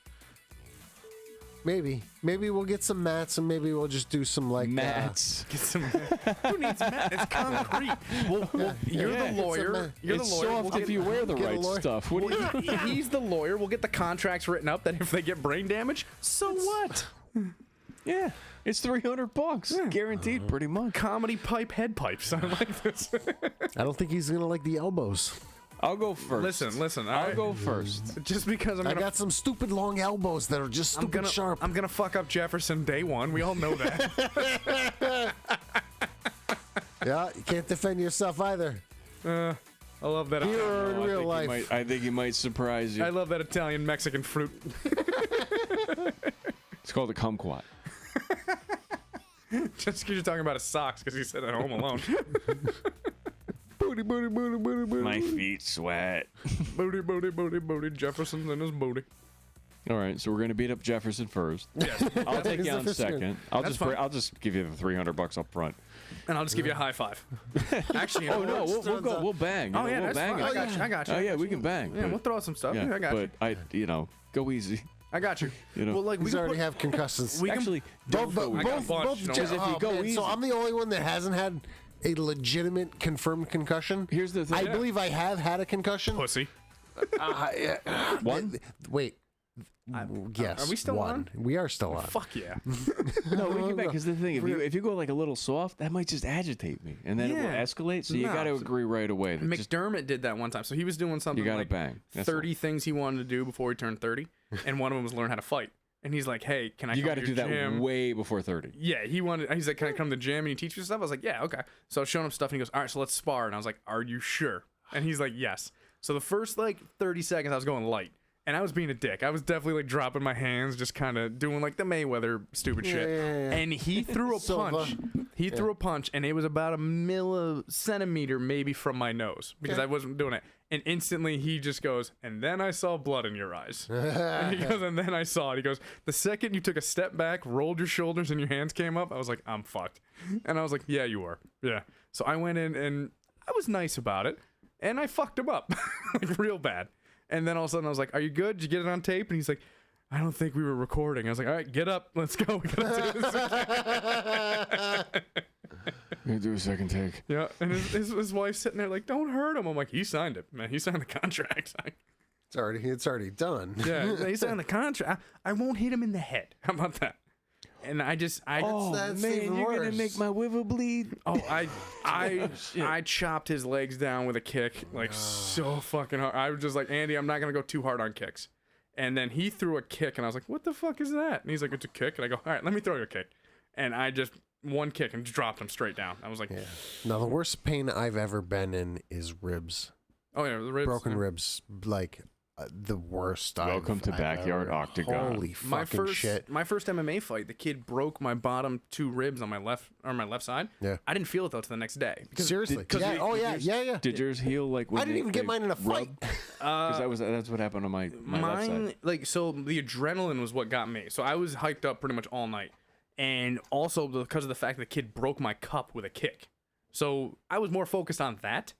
Maybe we'll get some mats and maybe we'll just do some like Mats. Get some. Who needs mat? It's concrete. You're Yeah, the get lawyer. some, You're the It's lawyer. soft if you wear the get a right lawyer. stuff. What do you? He's the lawyer. We'll get the contracts written up that if they get brain damage, so what? Yeah, it's $300, guaranteed, pretty much. Comedypipe head pipes. I like this. I don't think he's gonna like the elbows. I'll go first. Listen. I'll go first. Just because I'm I gonna. got some stupid long elbows that are just I'm stupid sharp. I'm gonna fuck up Jefferson day one. We all know that. Yeah, you can't defend yourself either. I love that. Here or in I real think life. I think he might surprise you. I love that Italian Mexican fruit. It's called a kumquat. Just because you're talking about his socks, because he said at Home Alone. Booty, booty, booty, booty, booty. My feet sweat. Booty. Jefferson's in his booty. All right, so we're gonna beat up Jefferson first. Yes. I'll take He's you the on first one. second. That's fine. I'll just give you the $300 up front. And I'll just give you a high five. Actually, you know Oh no, what? we'll go. We'll bang. Oh, You yeah, know, we'll that's bang fine. it. I got you. Oh yeah, we can bang. Yeah, we'll throw out some stuff. Yeah, I got you. but go easy. I got you. You know. Well, like, we He's can already put, have concussions. we can, Actually, both, don't go I got a easy. bunch, both. you know. Because if you go man, easy- so I'm the only one that hasn't had a legitimate confirmed concussion. Here's the thing. I believe I have had a concussion. pussy. One? Wait. Yes. are we still one. on? We are still on. Fuck yeah. No, we get back because the thing, if you go like a little soft, that might just agitate me, and then it will Yeah. escalate. So you No. got to agree right away. That just, McDermott did that one time. So he was doing something you got to like bang. That's 30 things he wanted to do before he turned 30. And one of them was learn how to fight. And he's like, hey, can I all. You come got to to do your that gym? way before 30. Yeah, he's like, can I come to the gym and you teach me stuff? I was like, yeah, okay. So I was showing him stuff and he goes, all right, so let's spar. And I was like, are you sure? And he's like, yes. So the first like 30 seconds I was going light. And I was being a dick. I was definitely like dropping my hands, just kind of doing like the Mayweather stupid shit. Yeah. And he threw a Silva. punch. He threw a punch, and it was about a millicentimeter maybe from my nose because I wasn't doing it. And instantly he just goes, and then I saw blood in your eyes. And he goes, and then I saw it. He goes, the second you took a step back, rolled your shoulders, and your hands came up, I was like, I'm fucked. And I was like, yeah, you are. Yeah. So I went in, and I was nice about it, and I fucked him up like real bad. And then all of a sudden I was like, are you good? Did you get it on tape? And he's like, I don't think we were recording. I was like, all right, get up. Let's go. We gotta do this again. Gonna do a second take. Yeah. And his wife's sitting there like, don't hurt him. I'm like, he signed it, man. He signed the contract. It's already done. Yeah, he signed the contract. I won't hit him in the head. How about that? And that's man, even you're gonna worse. make my liver bleed. Oh, I chopped his legs down with a kick like so fucking hard. I was just like, Andy, I'm not gonna go too hard on kicks. And then he threw a kick, and I was like, what the fuck is that? And he's like, it's a kick. And I go, all right, let me throw you a kick. And I just one kick and just dropped him straight down. I was like, Now the worst pain I've ever been in is ribs. oh yeah, the ribs. Broken ribs. Like the worst. Welcome to Backyard Octagon. Holy fucking shit! My first MMA fight, the kid broke my bottom 2 ribs on my left side. Yeah. I didn't feel it though till the next day. Seriously? Yeah. Did yours heal like? When I didn't even get mine in a fight. Because that's what happened on my left side. Like, so the adrenaline was what got me. So I was hyped up pretty much all night, and also because of the fact that the kid broke my cup with a kick. So I was more focused on that.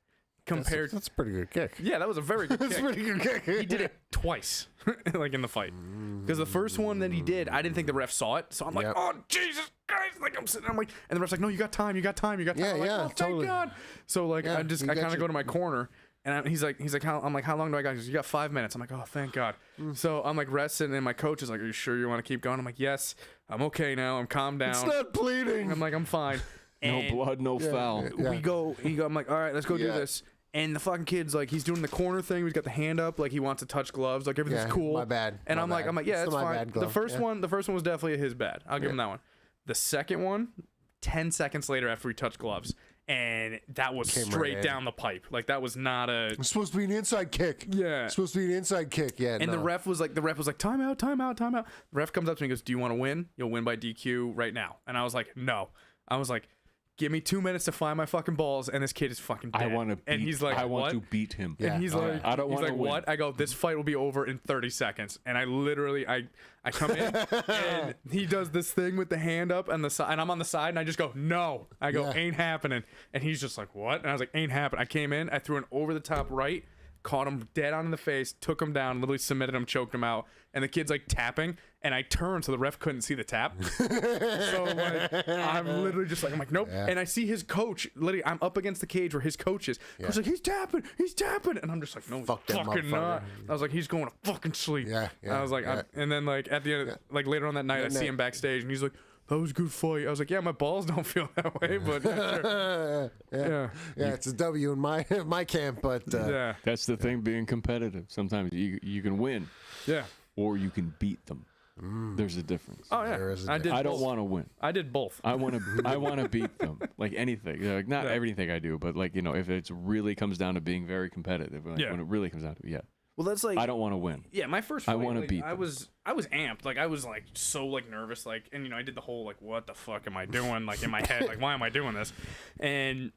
That's a pretty good kick. Yeah, that was a very good That's kick. a pretty good kick. He did it twice, like in the fight. Because the first one that he did, I didn't think the ref saw it. So I'm like, oh, Jesus Christ. Like, I'm sitting, I'm like, and the ref's like, no, you got time. Yeah, I'm like, oh, totally. thank God. So, like, Yeah, I kind of go to my corner. And he's like, I'm like, how long do I got? He goes, you got 5 minutes. I'm like, oh, thank God. So I'm like resting, and my coach is like, are you sure you want to keep going? I'm like, yes, I'm okay now. I'm calmed down. It's not bleeding. I'm like, I'm fine. No blood, no foul. We go. I'm like, all right, let's go do this. And the fucking kid's like, he's doing the corner thing. He's got the hand up, like he wants to touch gloves, like everything's cool. My bad. And I'm like, yeah, It's that's my fine. bad The glove. first one was definitely his bad. I'll give him that one. The second one, 10 seconds later after we touched gloves, and that was Came straight right down the pipe. Like that was not a. It's supposed to be an inside kick. Yeah. It's supposed to be an inside kick. Yeah. And the ref was like, timeout. The ref comes up to me and goes, do you want to win? You'll win by DQ right now. And I was like, no. I was like, give me 2 minutes to find my fucking balls, and this kid is fucking dead. I want to beat. And he's like, I want what? to beat him. Yeah. And he's like, I don't want to win. What? I go, this fight will be over in 30 seconds. And I literally, I come in, and he does this thing with the hand up and the side, and I'm on the side, and I just go, no. I go, ain't happening. And he's just like, what? And I was like, ain't happening. I came in, I threw an over the top right, caught him dead on in the face, took him down, literally submitted him, choked him out. And the kid's like tapping, and I turned so the ref couldn't see the tap. So like, I'm literally just like, I'm like, nope. Yeah. And I see his coach, literally, I'm up against the cage where his coach is. Coach's like, he's tapping. And I'm just like, no, Fuck that fucking not. motherfucker. I was like, he's going to fucking sleep. Yeah, I was like, and then like at the end, like later on that night, I see him backstage, and he's like, that was a good fight. I was like, yeah, my balls don't feel that way, but yeah, sure. Yeah, it's a W in my camp, but Yeah. That's the thing, being competitive. Sometimes you can win, Yeah. or you can beat them. There's a difference. Oh yeah. There is a I did. I don't both. want to win. I did both. I want to beat them. Like anything. Like not everything I do, but like, if it really comes down to being very competitive, like when it really comes down to it, Well, that's like I don't want to win. Yeah, my first I fight, wanna like, beat I them. was amped. Like I was like so like nervous, like, and I did the whole like, what the fuck am I doing? Like in my head, like, why am I doing this? And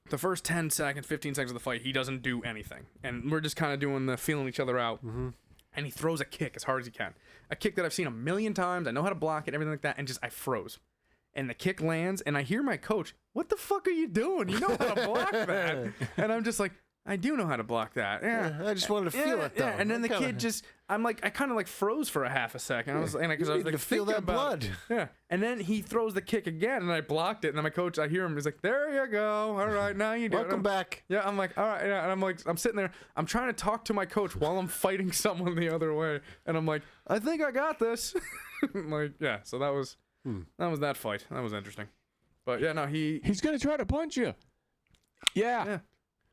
the first 10 seconds, 15 seconds of the fight, he doesn't do anything. And we're just kind of doing the feeling each other out. Mm-hmm. And he throws a kick as hard as he can. A kick that I've seen a million times. I know how to block it, everything like that. And just, I froze. And the kick lands, and I hear my coach, what the fuck are you doing? You know how to block that. And I'm just like, I do know how to block that. Yeah. I just wanted to feel it though. Yeah. And then the kid just, I'm like, I kind of like froze for a half a second. I was, and because I was like, to feel thinking that about blood. it. Yeah. And then he throws the kick again, and I blocked it. And then my coach, I hear him, he's like, there you go. All right, now you do it. Welcome back. Yeah, I'm like, all right, yeah, and I'm like, I'm sitting there, I'm trying to talk to my coach while I'm fighting someone the other way, and I'm like, I think I got this. Like, yeah, so that was that fight. That was interesting, but yeah, no, He's gonna try to punch you. Yeah.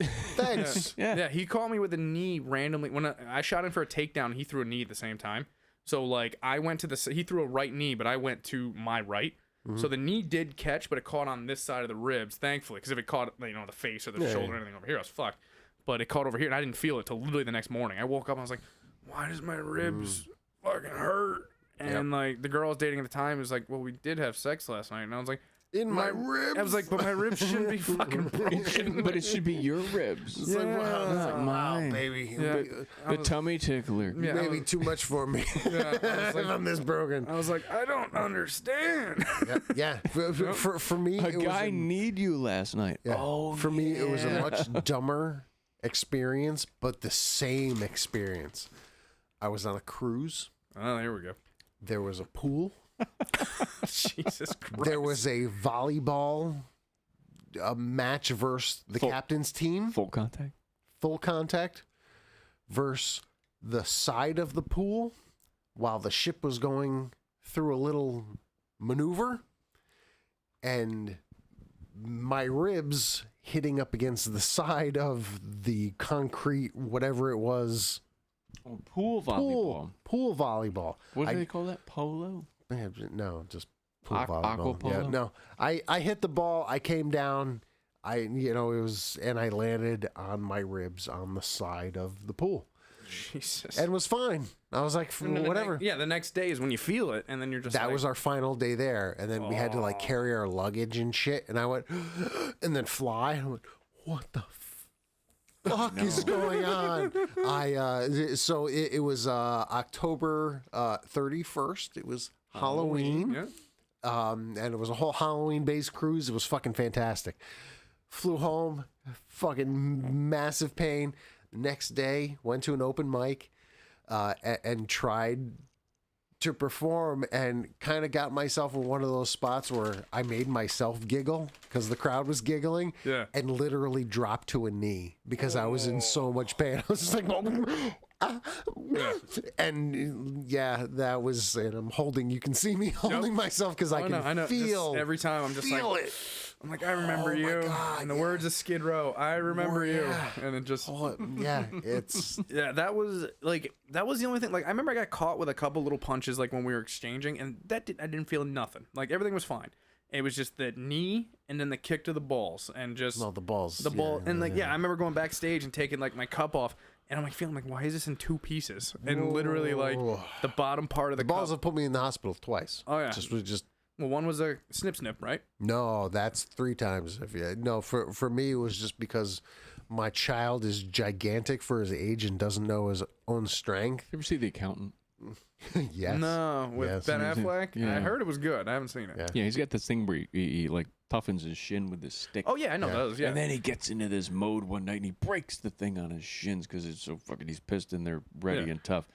Thanks. Yeah, he caught me with a knee randomly when I shot him for a takedown. He threw a knee at the same time, so like I went to he threw a right knee, but I went to my right. So the knee did catch, but it caught on this side of the ribs, thankfully, because if it caught, the face or the shoulder or anything over here, I was fucked. But it caught over here, and I didn't feel it till literally the next morning. I woke up and I was like, why does my ribs fucking hurt? And like the girl I was dating at the time was like, well, we did have sex last night, and I was like, In my ribs. I was like, but my ribs shouldn't be fucking broken. But it should be your ribs. It's like, wow, Not mine. baby. Yeah. The tummy tickler. Yeah, Maybe too much for me. I was like, if I'm this broken. I was like, I don't understand. Yeah. For me, A it was guy need you last night. yeah. Oh, For me, it was a much dumber experience, but the same experience. I was on a cruise. Oh, here we go. There was a pool. Jesus Christ. There was a volleyball match versus the captain's team, full contact. full contact, versus the side of the pool while the ship was going through a little maneuver, and my ribs hitting up against the side of the concrete, whatever it was, Pool volleyball. pool volleyball. What do they call that? Polo? No, just pool Aqua volleyball. polo? Yeah, no. I hit the ball. I came down. And I landed on my ribs on the side of the pool. Jesus. and was fine. I was like, And then whatever. the next day is when you feel it, and then you're just That like, was our final day there, and then we had to like carry our luggage and shit. And I went, and then fly. I went, what the fuck is going on? So it was October 31st. It was Halloween. Yeah. And it was a whole Halloween-based cruise. It was fucking fantastic. Flew home, fucking massive pain. Next day, went to an open mic, and tried to perform, and kind of got myself in one of those spots where I made myself giggle because the crowd was giggling, and literally dropped to a knee because I was in so much pain. I was just like, and that was, and I'm holding. You can see me holding myself because I can feel just every time. I'm just feel like, it. I'm like, I remember you. God, in the words of Skid Row, I remember you. And it just, it's that was the only thing. Like, I remember I got caught with a couple little punches, like when we were exchanging, and I didn't feel nothing. Like, everything was fine. It was just the knee and then the kick to the balls, and just the balls. The ball, and like, I remember going backstage and taking like my cup off. And I'm like feeling like, why is this in two pieces? And literally like the bottom part of the balls cup. have put me in the hospital twice. Oh yeah, just. Well, one was a snip, right? No, that's 3 times. For me, it was just because my child is gigantic for his age and doesn't know his own strength. You ever see The Accountant? Yes. No, with Ben Affleck. Yeah. I heard it was good. I haven't seen it. Yeah, he's got this thing where he like toughens his shin with his stick. Oh yeah, I know those. Yeah. And then he gets into this mode one night and he breaks the thing on his shins because it's so fucking. He's pissed and they're ready and tough.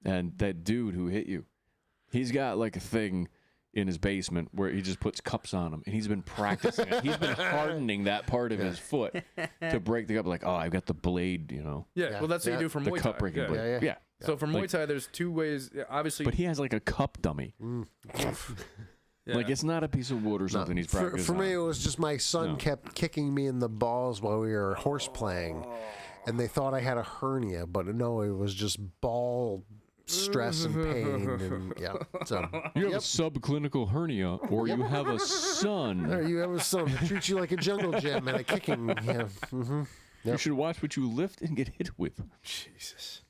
And that dude who hit you, he's got like a thing in his basement where he just puts cups on him, and he's been practicing it. He's been hardening that part of his foot to break the cup. Like, oh, I've got the blade, you know. Yeah, well, that's what you do for The Muay Thai. cup breaking blade. Yeah. So for Muay Thai, there's 2 ways. Obviously, But he has like a cup dummy. yeah. Like, it's not a piece of wood or something he's practicing. For me, it was just my son kept kicking me in the balls while we were horse playing, and they thought I had a hernia, but no, it was just ball stress and pain. And so you have a subclinical hernia, or you have a son. Or you have a son who treats you like a jungle gym and a kicking. Yeah. Mm-hmm. You should watch what you lift and get hit with. Jesus.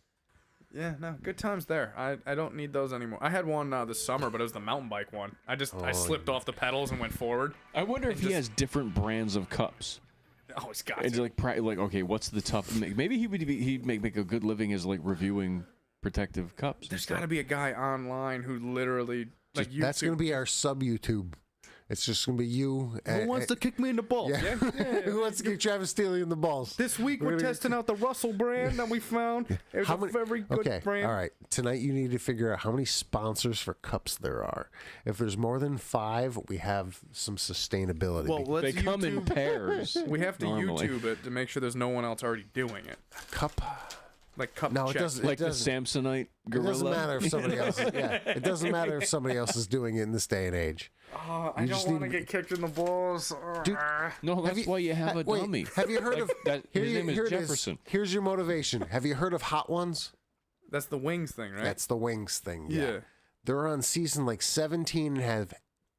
Yeah, no, good times there. I don't need those anymore. I had one this summer, but it was the mountain bike one. I slipped off the pedals and went forward. I wonder if he has different brands of cups. Oh, he's got It's to. like okay, what's the tough? Maybe he'd make a good living as like reviewing protective cups. There's got to be a guy online who literally like YouTube. That's going to be our sub YouTube. It's just going to be you. Who wants to kick me in the balls? Yeah. Who wants to kick Travis Steele in the balls? This week we're testing out the Russell brand that we found. It's a very good brand. All right. Tonight you need to figure out how many sponsors for cups there are. If there's more than 5, we have some sustainability. Well, let's They come in pairs. We have to normally. YouTube it to make sure there's no one else already doing it. cup. Like cup No, it check. doesn't. Like the Samsonite gorilla. It doesn't matter if somebody else. It doesn't matter if somebody else is doing it in this day and age. I don't want to get kicked in the balls. Dude, No, that's why you have a dummy. Have you heard of that? here His name here is it Jefferson. Here's your motivation. Have you heard of Hot Ones? That's the wings thing, right? That's the wings thing. yeah. They're on season like 17 and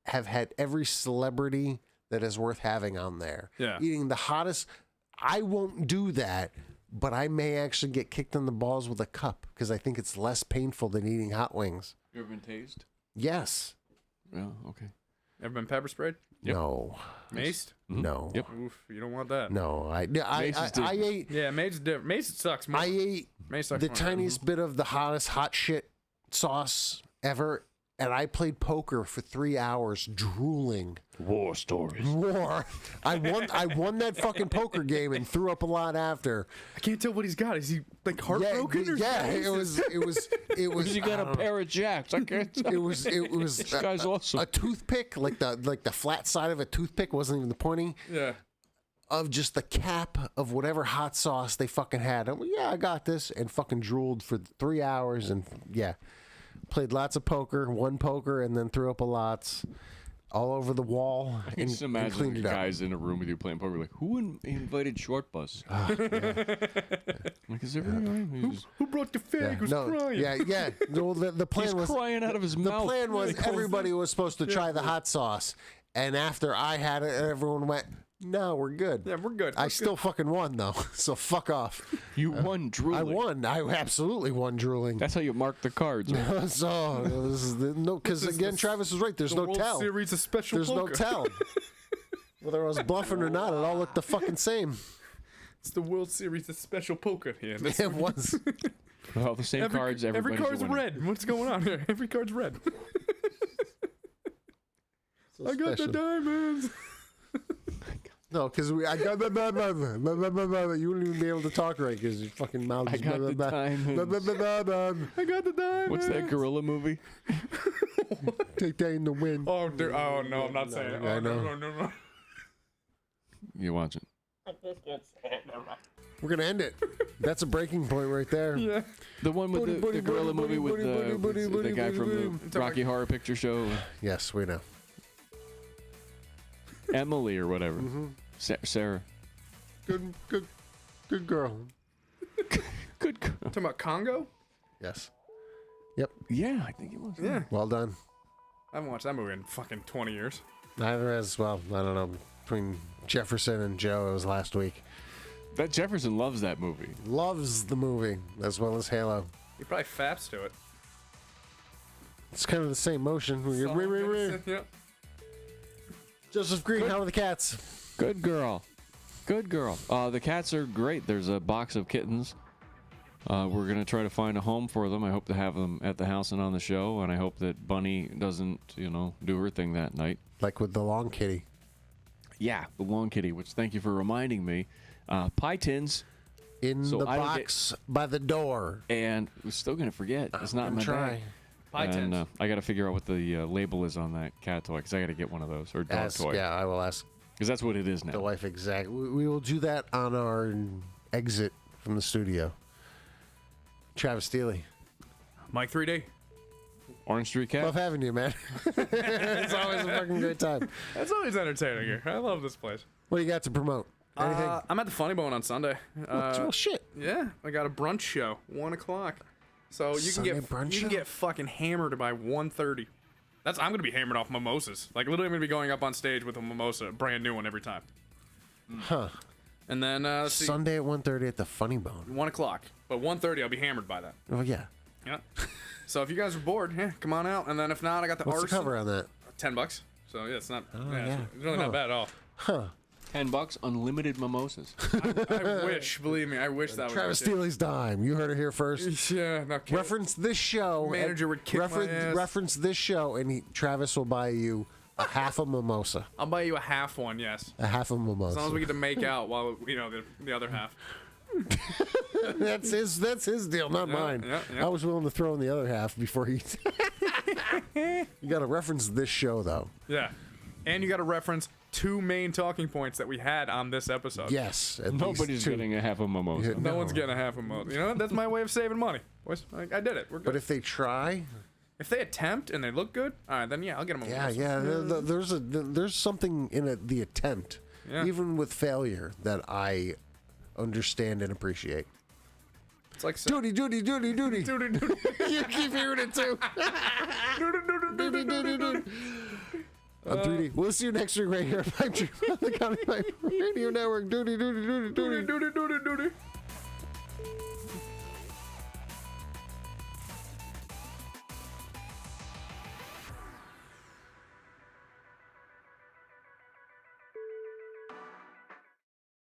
have had every celebrity that is worth having on there. Yeah. Eating the hottest. I won't do that, but I may actually get kicked in the balls with a cup because I think it's less painful than eating hot wings. You ever been tased? Yes. Yeah. Okay. Ever been pepper sprayed? Yep. No. Maced? No. Yep. Oof, you don't want that. No. I Mace is different. ate. Yeah, Mace is different. Mace sucks more. I ate Mace sucks the more. tiniest bit of the hottest hot shit sauce ever, and I played poker for 3 hours, drooling. War stories. War. I won that fucking poker game and threw up a lot after. I can't tell what he's got. Is he like heartbroken or Yeah, something? it was. You got a pair of jacks. I can't. It was. This guy's awesome. A toothpick, like the flat side of a toothpick, wasn't even the pointy. Yeah. Of just the cap of whatever hot sauce they fucking had. I'm like, yeah, I got this, and fucking drooled for 3 hours, and played lots of poker, won poker, and then threw up a lots all over the wall. I can just and imagine cleaned the it up. guys in a room with you playing poker, like, who invited Short Bus? Like, is everything all right? He's Who brought the fag? Who's crying? Yeah. No, the plan was crying out of his the mouth. plan was everybody was supposed to try the hot sauce, and after I had it, everyone went, No, we're good. Yeah, we're good. I still fucking won though, so fuck off. You won drooling. I won. I absolutely won drooling. That's how you mark the cards. Right? So this is no, because again, Travis was right. There's no World tell. Series of special There's poker. no tell. Whether I was bluffing or not, it all looked the fucking same. It's the World Series of special poker here. It was. Well, the same cards. Every card's red. What's going on here? Every card's red. So I got the special. diamonds. No, because I got you wouldn't even be able to talk right because your fucking mouth I is got the diamonds. I got the diamonds. What's that gorilla movie? Take that in the wind. Oh, dude. Oh no, I'm not saying it. I Oh, know. no. You watch it. We're gonna end it. That's a breaking point right there. Yeah. The one with the gorilla movie with the guy from the Rocky Horror Picture Show, Yes, we know. Emily or whatever. Sarah. Good girl. Good girl. Talking about Congo? Yes. Yeah, I think it was. Yeah. Well done. I haven't watched that movie in fucking 20 years. Neither has, well, I don't know, between Jefferson and Joe, it was last week. That Jefferson loves that movie. Loves the movie as well as Halo. He probably faps to it. It's kind of the same motion. Yeah. Joseph Green, how are the cats? Good girl. Good girl. The cats are great. There's a box of kittens. We're going to try to find a home for them. I hope to have them at the house and on the show, and I hope that Bunny doesn't, do her thing that night. Like with the long kitty. Yeah, the long kitty, which thank you for reminding me. Pie tins, In So the I don't box by the door. and we're still going to forget. It's not in my Try. bag. Pie And tins. I got to figure out what the label is on that cat toy, because I got to get one of those, or dog Ask, toy. yeah, I will ask Because that's what it is the now. wife exactly. We will do that on our exit from the studio. Travis Steele. Mike 3D. Orange Street Cat. Love having you, man. It's always a fucking great time. That's always entertaining here. I love this place. What do you got to promote? Anything? I'm at the Funny Bone on Sunday. Well, shit. Yeah, I got a brunch show, 1 o'clock. So you Sunday can get brunch you can show? get fucking hammered by 1:30. I'm gonna be hammered off mimosas. Like literally, I'm gonna be going up on stage with a mimosa, a brand new one every time. Huh. And then let's see, Sunday at 1:30 at the Funny Bone. 1 o'clock. But 1:30, I'll be hammered by that. Oh, yeah. Yeah. So if you guys are bored, yeah, come on out. And then if not, I got the What's the arson. cover on that? $10. So yeah, it's not. yeah. It's really not bad at all. Huh. $10, unlimited mimosas. I wish, believe me, I wish that Travis was. Steele's dime. You heard it here first. Yeah. No, kidding. Reference this show. Manager would kick my ass. Reference this show, and Travis will buy you a half a mimosa. I'll buy you a half one. Yes. A half a mimosa. As long as we get to make out while the other half. That's his deal, not mine. yeah. I was willing to throw in the other half before he. You got to reference this show though. Yeah. And you got to reference 2 main talking points that we had on this episode. Yes, at Nobody's least 2. getting a half a mimosa. Yeah, No one's getting a half a month. You know what? That's my way of saving money. Boys, I did it. We're good. But if they try, If they attempt and they look good, all right, then yeah, I'll get them. there's something in the attempt, Yeah. even with failure, that I understand and appreciate. It's like Duty. Duty, duty. You keep hearing it too. Duty, duty, duty. On 3D. We'll see you next week right here on the Comedypipe Radio Network. Duty. duty.